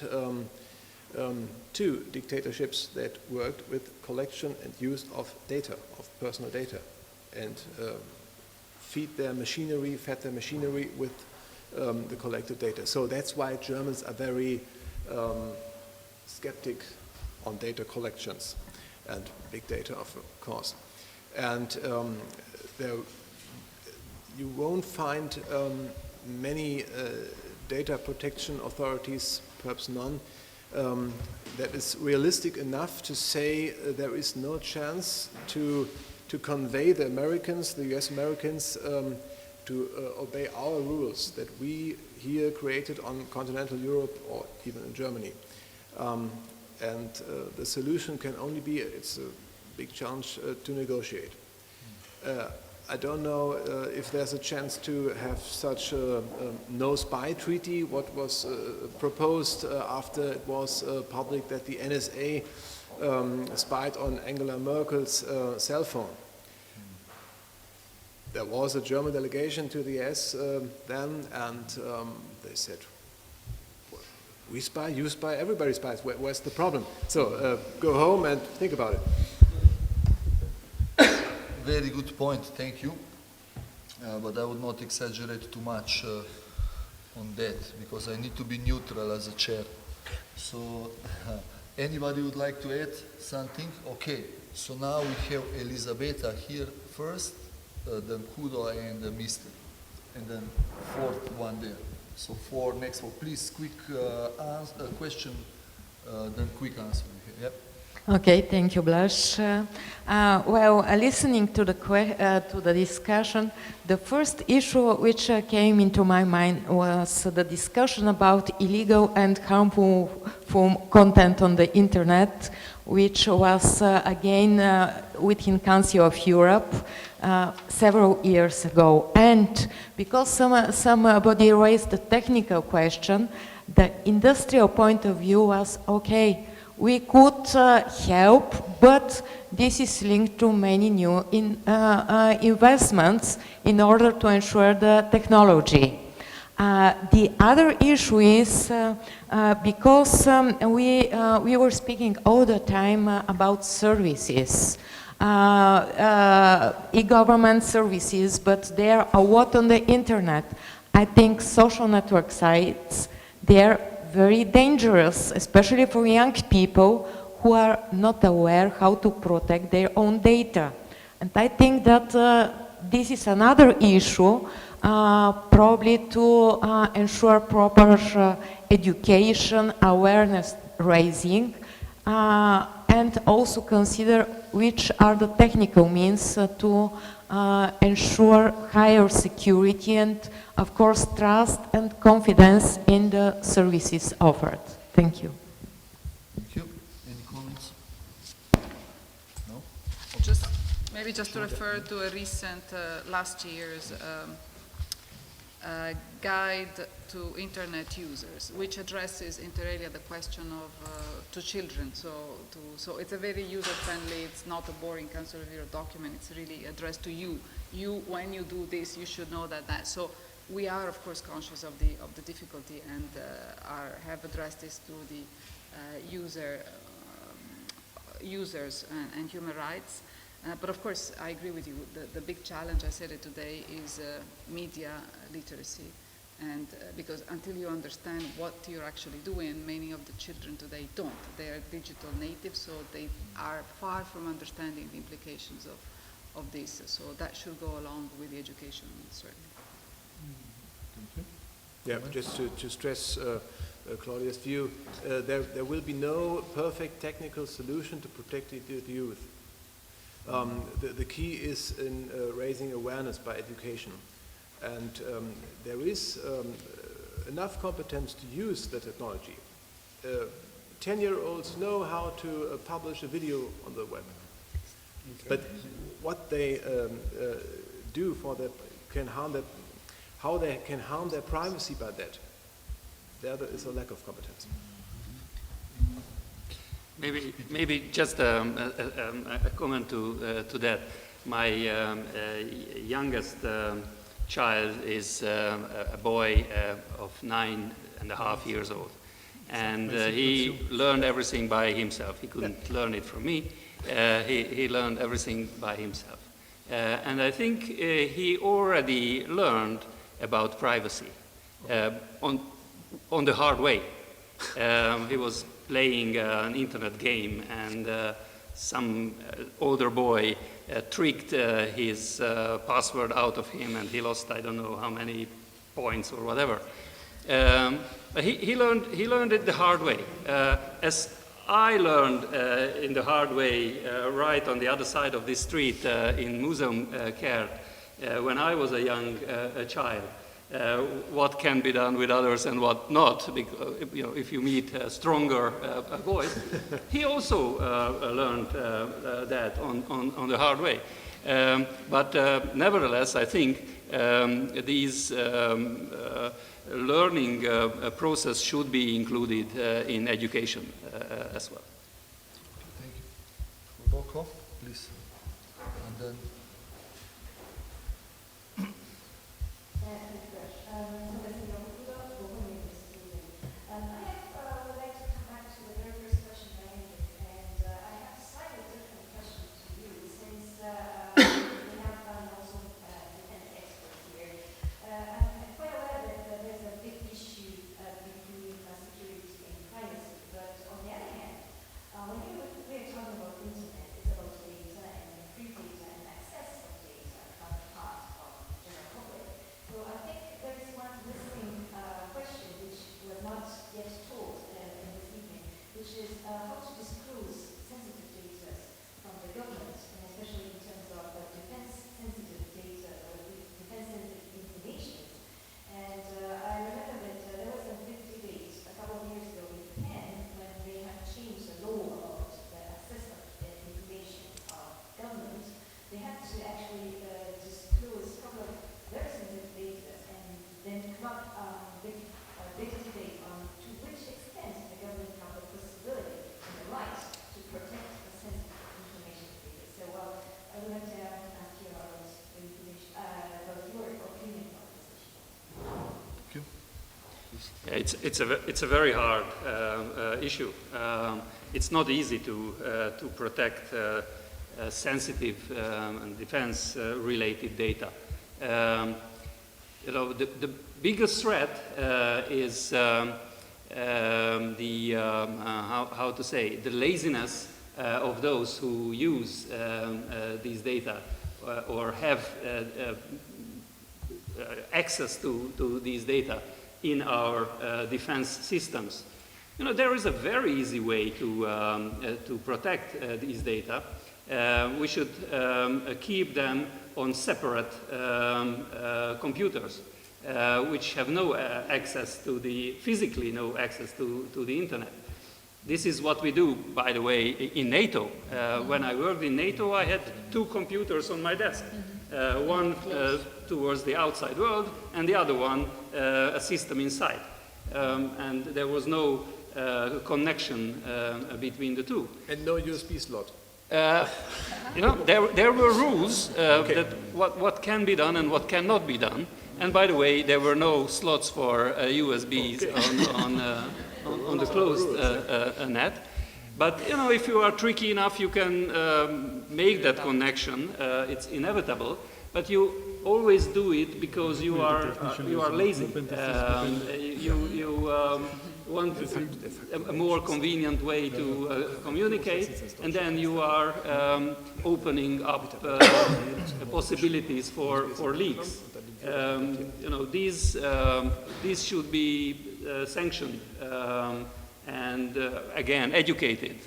two dictatorships that worked with collection and use of data, of personal data, and fed their machinery with the collected data. So that's why Germans are very skeptic on data collections and big data, of course. And you won't find many data protection authorities, perhaps none, that is realistic enough to say there is no chance to convey the Americans, the US Americans, to obey our rules that we here created on continental Europe or even in Germany. And the solution can only be, it's a big challenge to negotiate. I don't know if there's a chance to have such a no spy treaty, what was proposed after it was public that the NSA spied on Angela Merkel's cell phone. There was a German delegation to the US then, and they said, we spy, you spy, everybody spies. Where's the problem? So go home and think about it. Very good point, thank you. But I would not exaggerate too much on that, because I need to be neutral as a chair. So, anybody would like to add something? Okay, so now we have Elisabetta here first, then Kudo and Mr. And then fourth one there. So next four, please quick question, then quick answer. Yep. Okay, thank you, Blaž. Listening to the discussion, the first issue which came into my mind was the discussion about illegal and harmful content on the internet, which was again within Council of Europe several years ago. And because somebody raised the technical question, the industrial point of view was, okay, we could help, but this is linked to many new investments in order to ensure the technology. The other issue is because we were speaking all the time about services, e-government services, but they are a lot on the internet. I think social network sites, they're very dangerous, especially for young people who are not aware how to protect their own data. And I think that this is another issue, probably to ensure proper education, awareness raising, and also consider which are the technical means to ensure higher security and, of course, trust and confidence in the services offered. Thank you. Thank you. Any comments? No? Maybe just to refer to a recent last year's guide to internet users, which addresses inter alia the question of to children. So it's a very user-friendly. It's not a boring Council of Europe document. It's really addressed to you. When you do this, you should know that. So we are, of course, conscious of the difficulty and have addressed this to the users and human rights. But of course, I agree with you. The big challenge, I said it today, is media literacy. And because until you understand what you're actually doing, many of the children today don't. They are digital natives, so they are far from understanding the implications of this. So that should go along with the education, certainly. Yeah, just to stress Claudia's view, there will be no perfect technical solution to protect the youth. The key is in raising awareness by education. And there is enough competence to use the technology. 10-year-olds know how to publish a video on the web. But what they do for how they can harm their privacy by that, there is a lack of competence. Maybe just a comment to that. My youngest child is a boy of 9.5 years old, and he learned everything by himself. He couldn't learn it from me. He learned everything by himself, and I think he already learned about privacy on the hard way. He was playing an internet game, and some older boy tricked his password out of him, and he lost I don't know how many points or whatever. He learned it the hard way, as I learned in the hard way right on the other side of this street in Museum Kert when I was a young child. What can be done with others and what not, because, if you meet stronger boys. He also learned that on the hard way. But nevertheless, I think these learning process should be included in education as well. Thank you. Boko, please. And then It's a very hard issue. It's not easy to protect sensitive and defense-related data. The biggest threat is the laziness of those who use these data or have access to these data in our defense systems. There is a very easy way to protect these data. We should keep them on separate computers, which have no access to physically no access to the internet. This is what we do, by the way, in NATO. When I worked in NATO, I had 2 computers on my desk. One towards the outside world, and the other one a system inside. And there was no connection between the two. And no USB slot. There were rules that what can be done and what cannot be done. And by the way, there were no slots for USBs on the closed net. But if you are tricky enough, you can make that connection. It's inevitable, but you always do it because you are lazy. You want a more convenient way to communicate, and then you are opening up possibilities for leaks. These should be sanctioned and again educated.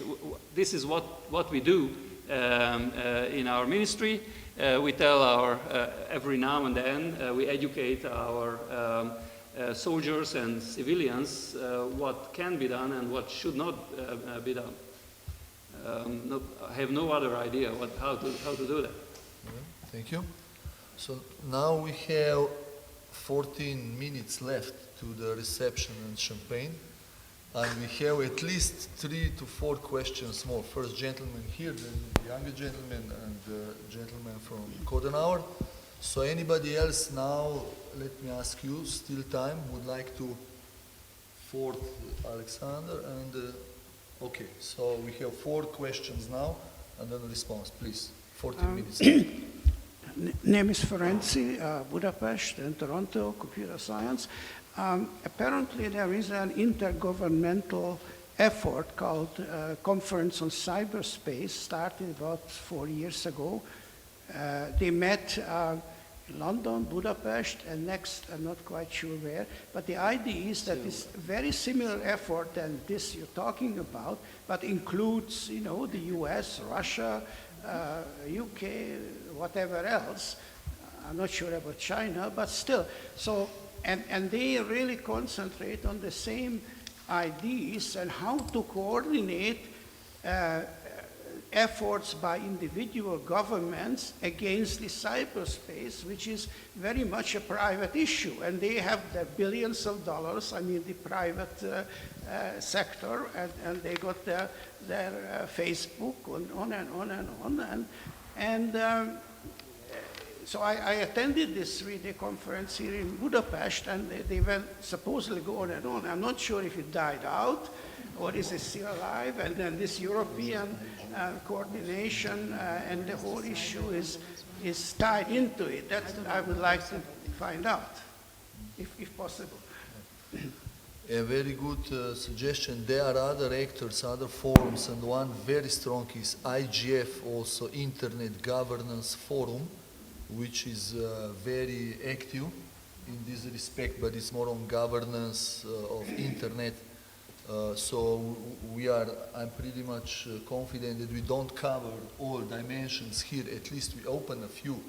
This is what we do in our ministry. We tell every now and then we educate our soldiers and civilians what can be done and what should not be done. I have no other idea how to do that. Thank you. So now we have 14 minutes left to the reception and champagne, and we have at least 3 to 4 questions more. First gentleman here, then the younger gentleman, and the gentleman from Kodenauer. So anybody else now, let me ask you, still time, would like to fourth Alexander, and okay, so we have 4 questions now, and then a response, please. 14 minutes. Name is Ferenci, Budapest and Toronto, computer science. Apparently there is an intergovernmental effort called Conference on Cyberspace, started about 4 years ago. They met in London, Budapest, and next, I'm not quite sure where, but the idea is that it's a very similar effort than this you're talking about, but includes, the US, Russia, UK, whatever else. I'm not sure about China, but still. So, and they really concentrate on the same ideas and how to coordinate efforts by individual governments against the cyberspace, which is very much a private issue. And they have the billions of dollars, the private sector, and they got their Facebook on and on and on. And so I attended this 3-day conference here in Budapest, and they went supposedly go on and on. I'm not sure if it died out or is it still alive. And then this European coordination and the whole issue is tied into it. That I would like to find out, if possible. A very good suggestion. There are other actors, other forums, and one very strong is IGF, also Internet Governance Forum, which is very active in this respect, but it's more on governance of Internet. So I'm pretty much confident that we don't cover all dimensions here. At least we open a few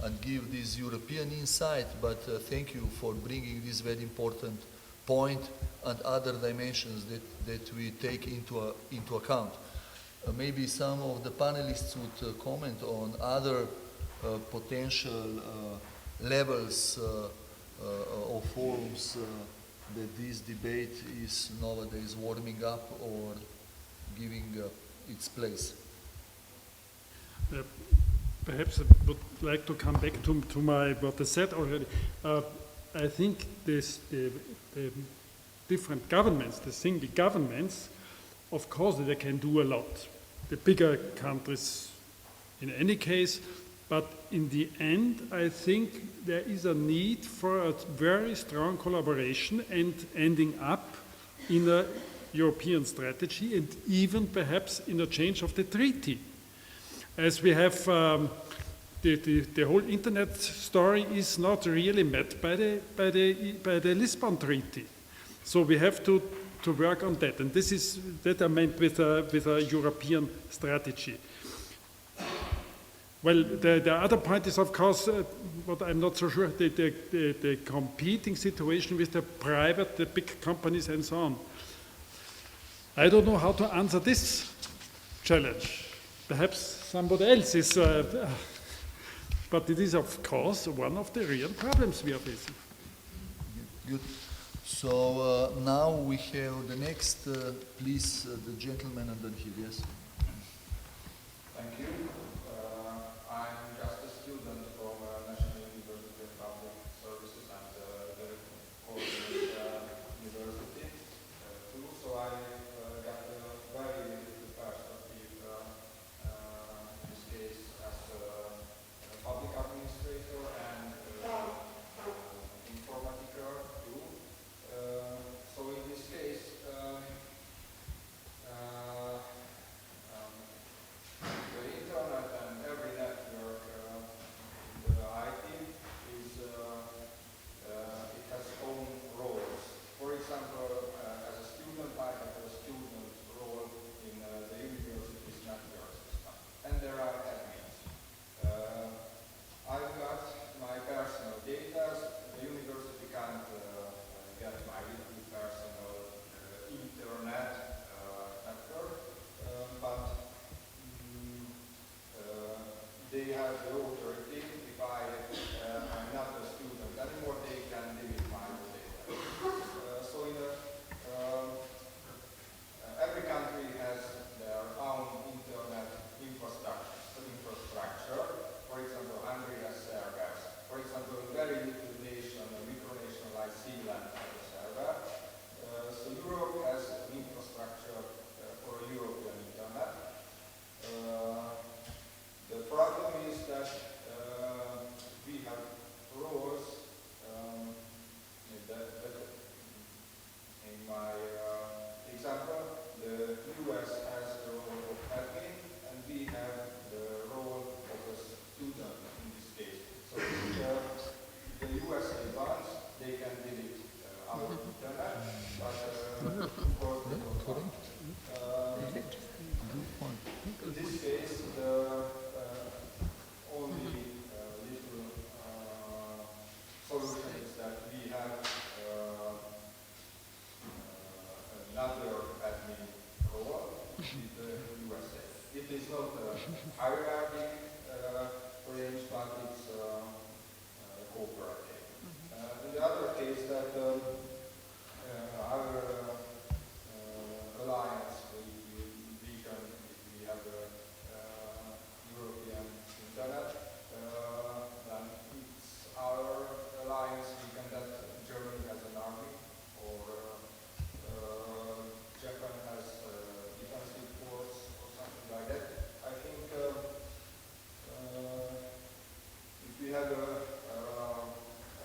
and give this European insight, but thank you for bringing this very important point and other dimensions that we take into account. Maybe some of the panelists would comment on other potential levels of forums that this debate is nowadays warming up or giving its place. Perhaps I would like to come back to what I said already. I think the different governments, the single governments, of course they can do a lot. The bigger countries in any case, but in the end I think there is a need for a very strong collaboration and ending up in a European strategy and even perhaps in a change of the treaty. As we have the whole internet story is not really met by the Lisbon Treaty. So we have to work on that, and that I meant with a European strategy. Well, the other point is, of course, what I'm not so sure, the competing situation with the big companies and so on. I don't know how to answer this challenge. Perhaps somebody else is, but it is, of course, one of the real problems we are facing. Good. So now we have the next, please, the gentleman and then here, yes. Thank you. I'm just a student from National University of Public Services and the University too, so I got a very limited perspective in this case. not hierarchic range, but it's cooperative. In the other case that our alliance we can, if we have a European internet, then it's our alliance, we can that Germany has an army, or Japan has defensive force, or something like that. I think if we have a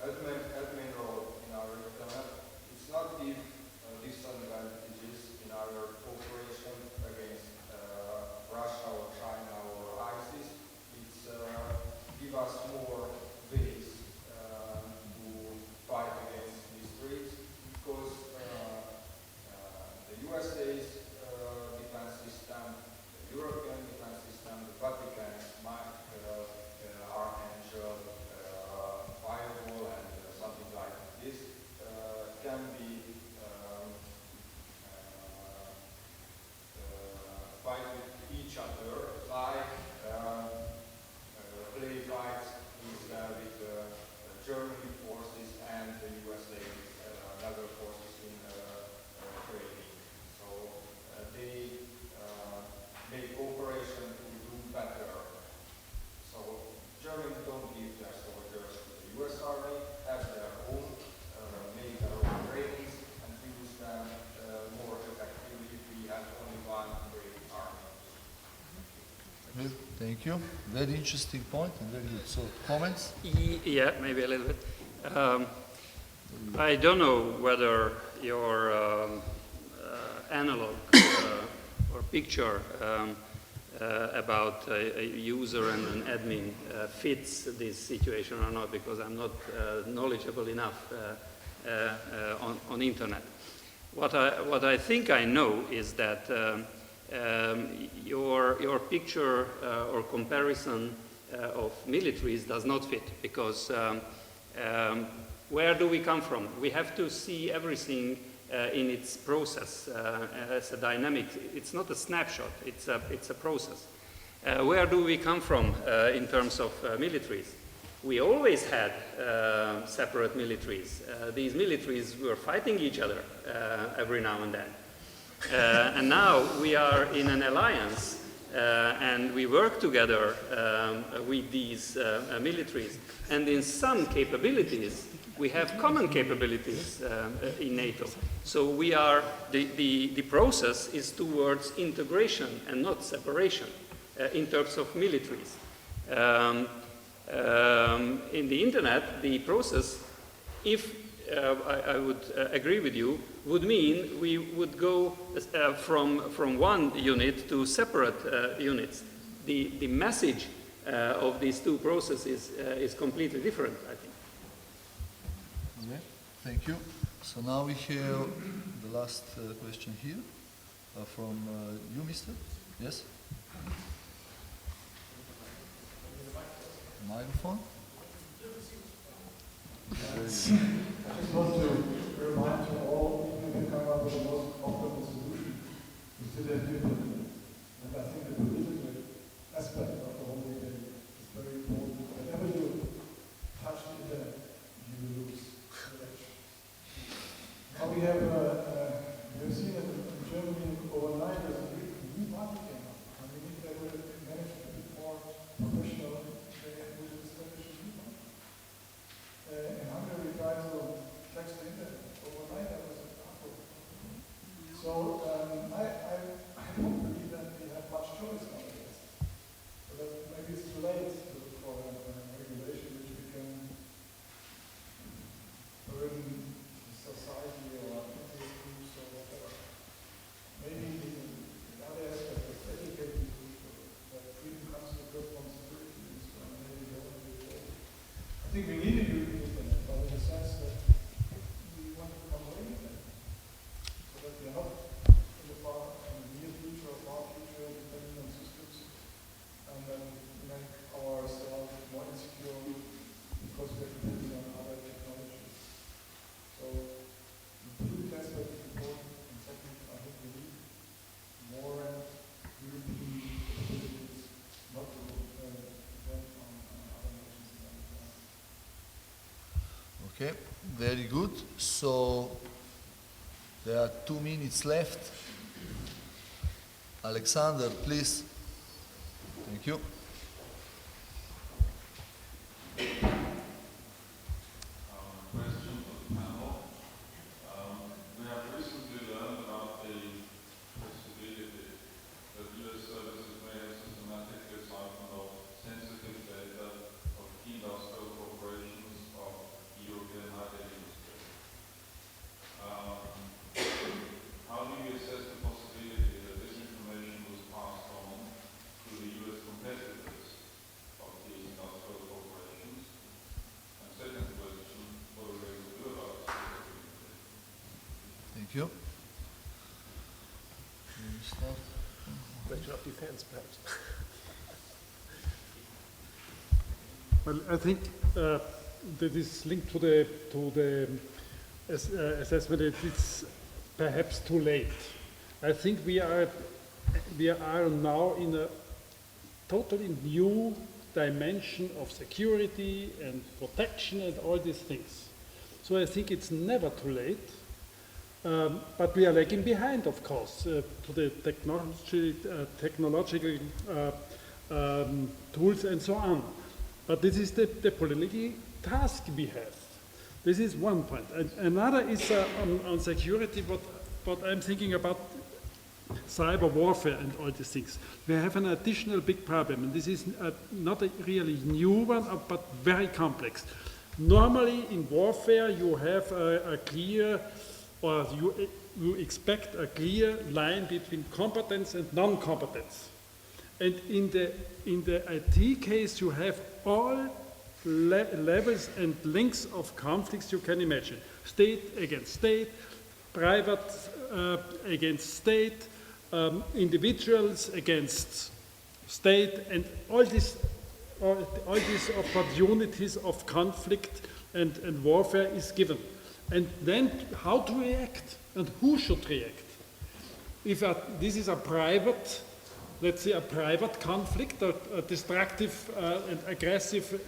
admin role in our internet, it's not give disadvantages in our cooperation against Russia or China or ISIS. It's give us more ways to fight against these threats, because the USA's defense system, the European defense system, the Vatican's Archangel, firewall, and something like this can be fight with each other, like play fights is with German forces and the USA naval forces in training. So they make cooperation to do better. So Germany don't give their soldiers to the US Army, have their own, make their own trainings, and use them more effectively if we have only one great army. Good, thank you. Very interesting point and very good. So, comments? Yeah, maybe a little bit. I don't know whether your analog or picture about a user and an admin fits this situation or not, because I'm not knowledgeable enough on internet. What I think I know is that your picture or comparison of militaries does not fit, because where do we come from? We have to see everything in its process as a dynamic. It's not a snapshot, it's a process. Where do we come from in terms of militaries? We always had separate militaries. These militaries were fighting each other every now and then. And now we are in an alliance and we work together with these militaries. And in some capabilities, we have common capabilities in NATO. So we are, the process is towards integration and not separation in terms of militaries. In the internet, the process, if I would agree with you, would mean we would go from one unit to separate units. The message of these two processes is completely different, I think. Okay, thank you. So now we have the last question here from you, Mr. Yes? Microphone. I just want to remind you all, you can come up with the most optimal solution. You still have different. And I think the political aspect of the whole thing is very important. Whenever you touch the internet, you lose connection. Now we have seen it in Germany overnight, there's a new market came up. I mean, if they would have managed to be more professional, they would have established a new market. In Hungary, we tried to tax the internet. Overnight, that was a problem. So I don't believe that we have much choice nowadays. So that maybe it's too late for a regulation which we can burden society or interest groups or whatever. Maybe the other aspect of educating people that freedom comes with responsibility is maybe the only way. I think we need a European internet, but in the sense that we want to come away with it, so that we are not in the near future or far future depending on systems, and then make ourselves more insecure because we are depending on other technologies. So the political aspect is important, and second, I think we need more European capability Okay, very good. So there are 2 minutes left. Alexander, please. Thank you. Question for the panel. We have recently learned about the possibility that US services may have systematically siphoned off sensitive data of industrial corporations of the European high-tech industry. How do you assess the possibility that this information was passed on to the US competitors of these industrial corporations? And second question, what are we going to do about this? Thank you. Question of defense, perhaps. Well, I think that is linked to the assessment that it's perhaps too late. I think we are now in a totally new dimension of security and protection and all these things. So I think it's never too late. But we are lagging behind, of course, to the technological tools and so on. But this is the political task we have. This is one point. And another is on security, what I'm thinking about cyber warfare and all these things. We have an additional big problem, and this is not a really new one, but very complex. Normally in warfare you have a clear, or you expect a clear line between competence and non-competence. And in the IT case, you have all levels and links of conflicts you can imagine. State against state, private against state, individuals against state, and all these opportunities of conflict and warfare is given. And then how to react and who should react. If this is a private, let's say a private conflict, a destructive and aggressive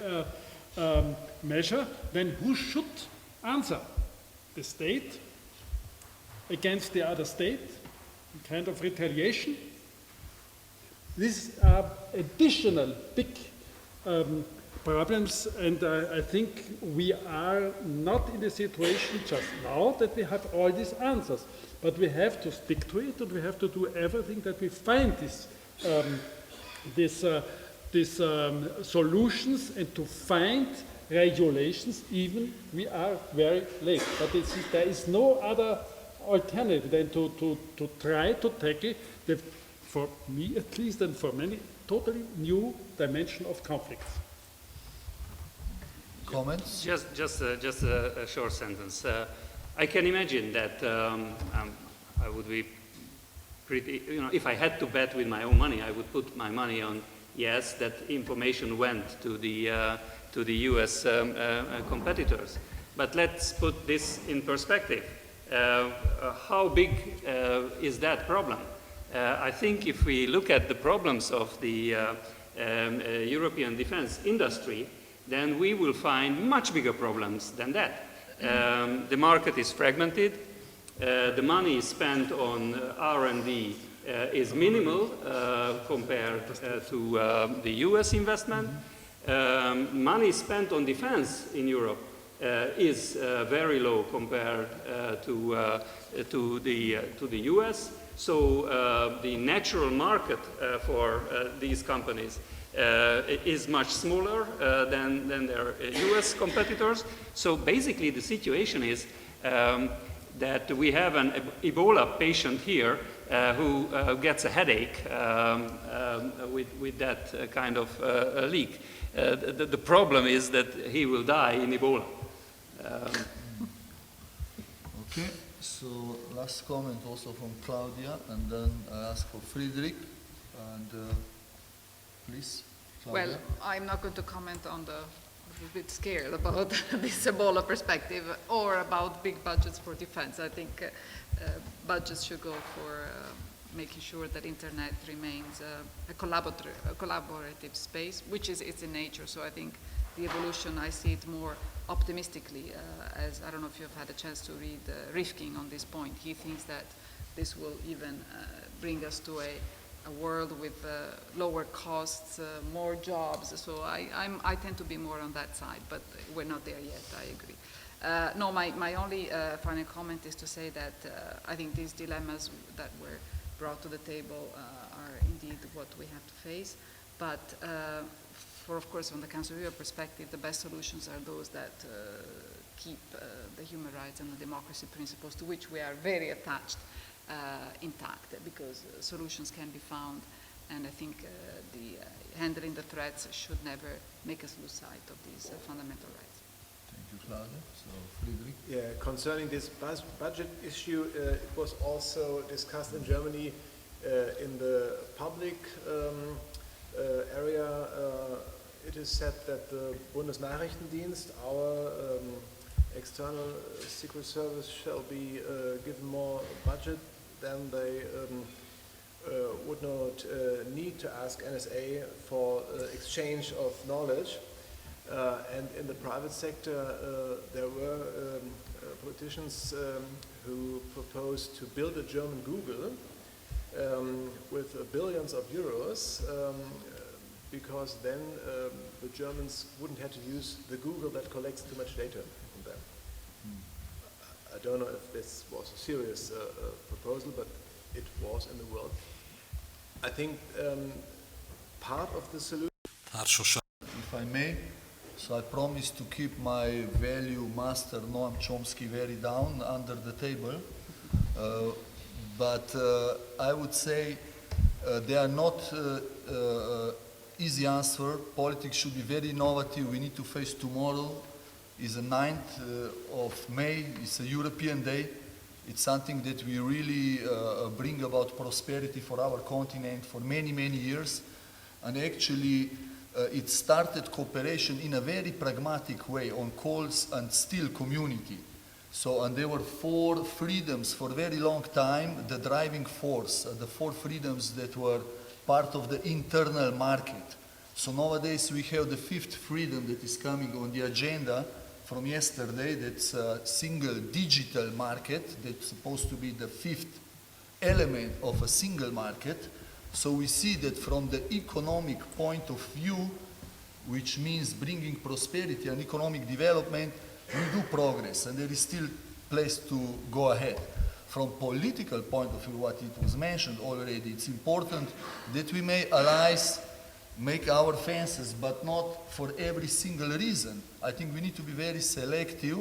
measure, then who should answer? The state against the other state, kind of retaliation. These are additional big problems, and I think we are not in the situation just now that we have all these answers, but we have to stick to it, and we have to do everything that we find these solutions and to find regulations, even we are very late. But there is no other alternative than to try to tackle the, for me at least, and for many, totally new dimension of conflicts. Comments? Just a short sentence. I can imagine that I would be pretty, if I had to bet with my own money, I would put my money on yes, that information went to the US competitors. But let's put this in perspective. How big is that problem? I think if we look at the problems of the European defense industry, then we will find much bigger problems than that. The market is fragmented. The money spent on R&D is minimal compared to the US investment. Money spent on defense in Europe is very low compared to the US. So the natural market for these companies is much smaller than their US competitors. So basically the situation is that we have an Ebola patient here who gets a headache with that kind of leak. The problem is that he will die in Ebola. Okay, so last comment also from Claudia, and then I ask for Frederick, and please, Claudia. Well, I'm not going to comment on I'm a bit scared about this Ebola perspective or about big budgets for defense. I think budgets should go for making sure that internet remains a collaborative space, which is its in nature. So I think the evolution, I see it more optimistically, as I don't know if you've had a chance to read Rifkin on this point. He thinks that this will even bring us to a world with lower costs, more jobs. So I tend to be more on that side, but we're not there yet, I agree. No, my only final comment is to say that I think these dilemmas that were brought to the table are indeed what we have to face. But of course, from the Council of Europe perspective, the best solutions are those that keep the human rights and the democracy principles to which we are very attached intact, because solutions can be found, and I think handling the threats should never make us lose sight of these fundamental rights. Thank you, Claudia. So, Friedrich? Yeah, concerning this budget issue, it was also discussed in Germany in the public area. It is said that the Bundesnachrichtendienst, our external secret service, shall be given more budget. Then they would not need to ask NSA for exchange of knowledge. And in the private sector, there were politicians who proposed to build a German Google with billions of euros, because then the Germans wouldn't have to use the Google that collects too much data from them. I don't know if this was a serious proposal, but it was in the world. I think part of the solution... If I may, so I promise to keep my value master Noam Chomsky very down under the table, but I would say they are not easy answer. Politics should be very innovative. We need to face tomorrow. Is the 9th of May. It's a European day. It's something that we really bring about prosperity for our continent for many, many years. And actually, it started cooperation in a very pragmatic way on coals and steel community. So, and there were 4 freedoms for a very long time, the driving force, the 4 freedoms that were part of the internal market. So nowadays we have the 5th freedom that is coming on the agenda from yesterday. That's a single digital market. That's supposed to be the 5th element of a single market. So we see that from the economic point of view, which means bringing prosperity and economic development, we do progress, and there is still place to go ahead. From political point of view, what it was mentioned already, it's important that we may allies, make our fences, but not for every single reason. I think we need to be very selective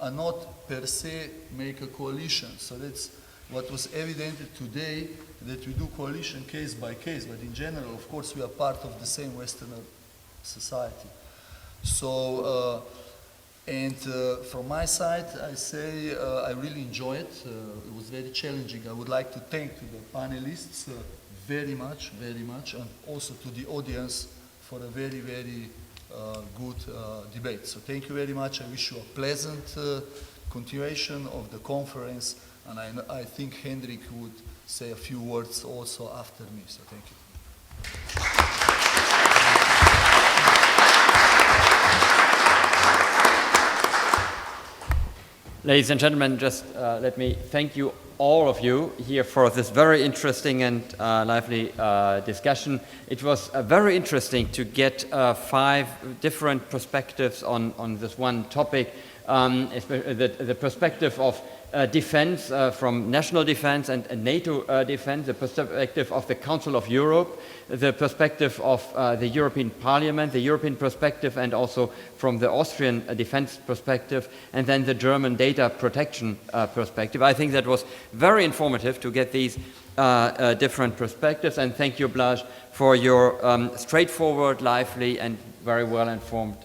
and not per se make a coalition. So that's what was evident today, that we do coalition case by case, but in general, of course, we are part of the same Western society. So, from my side, I say I really enjoy it. It was very challenging. I would like to thank the panelists very much, and also to the audience for a very, very good debate. So thank you very much. I wish you a pleasant continuation of the conference, and I think Hendrik would say a few words also after me. So thank you. Ladies and gentlemen, just let me thank you, all of you, here for this very interesting and lively discussion. It was very interesting to get 5 different perspectives on this one topic, especially the perspective of defense, from national defense and NATO defense, the perspective of the Council of Europe, the perspective of the European Parliament, the European perspective, and also from the Austrian defense perspective, and then the German data protection perspective. I think that was very informative to get these different perspectives, and thank you, Blaž, for your straightforward, lively, and very well-informed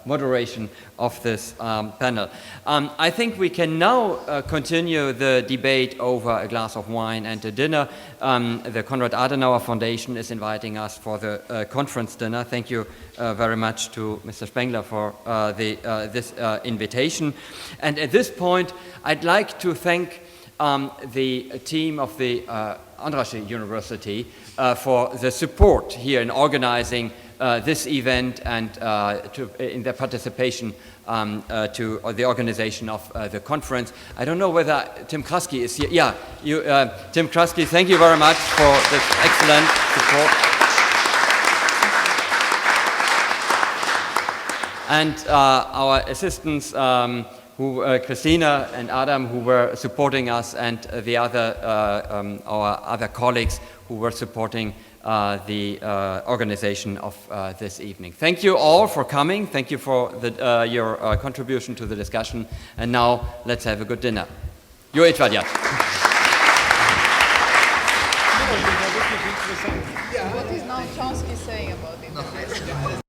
moderation of this panel. I think we can now continue the debate over a glass of wine and a dinner. The Konrad Adenauer Foundation is inviting us for the conference dinner. Thank you very much to Mr. Spengler for this invitation. And at this point, I'd like to thank the team of the Andrássy University for the support here in organizing this event and in their participation to the organization of the conference. I don't know whether Tim Kraske is here. Yeah, Tim Kraske, thank you very much for this excellent support. And our assistants, Christina and Adam, who were supporting us, and the other, our other colleagues who were supporting the organization of this evening. Thank you all for coming. Thank you for your contribution to the discussion. And now let's have a good dinner. Jó étvágyat! What is now Chomsky saying about it?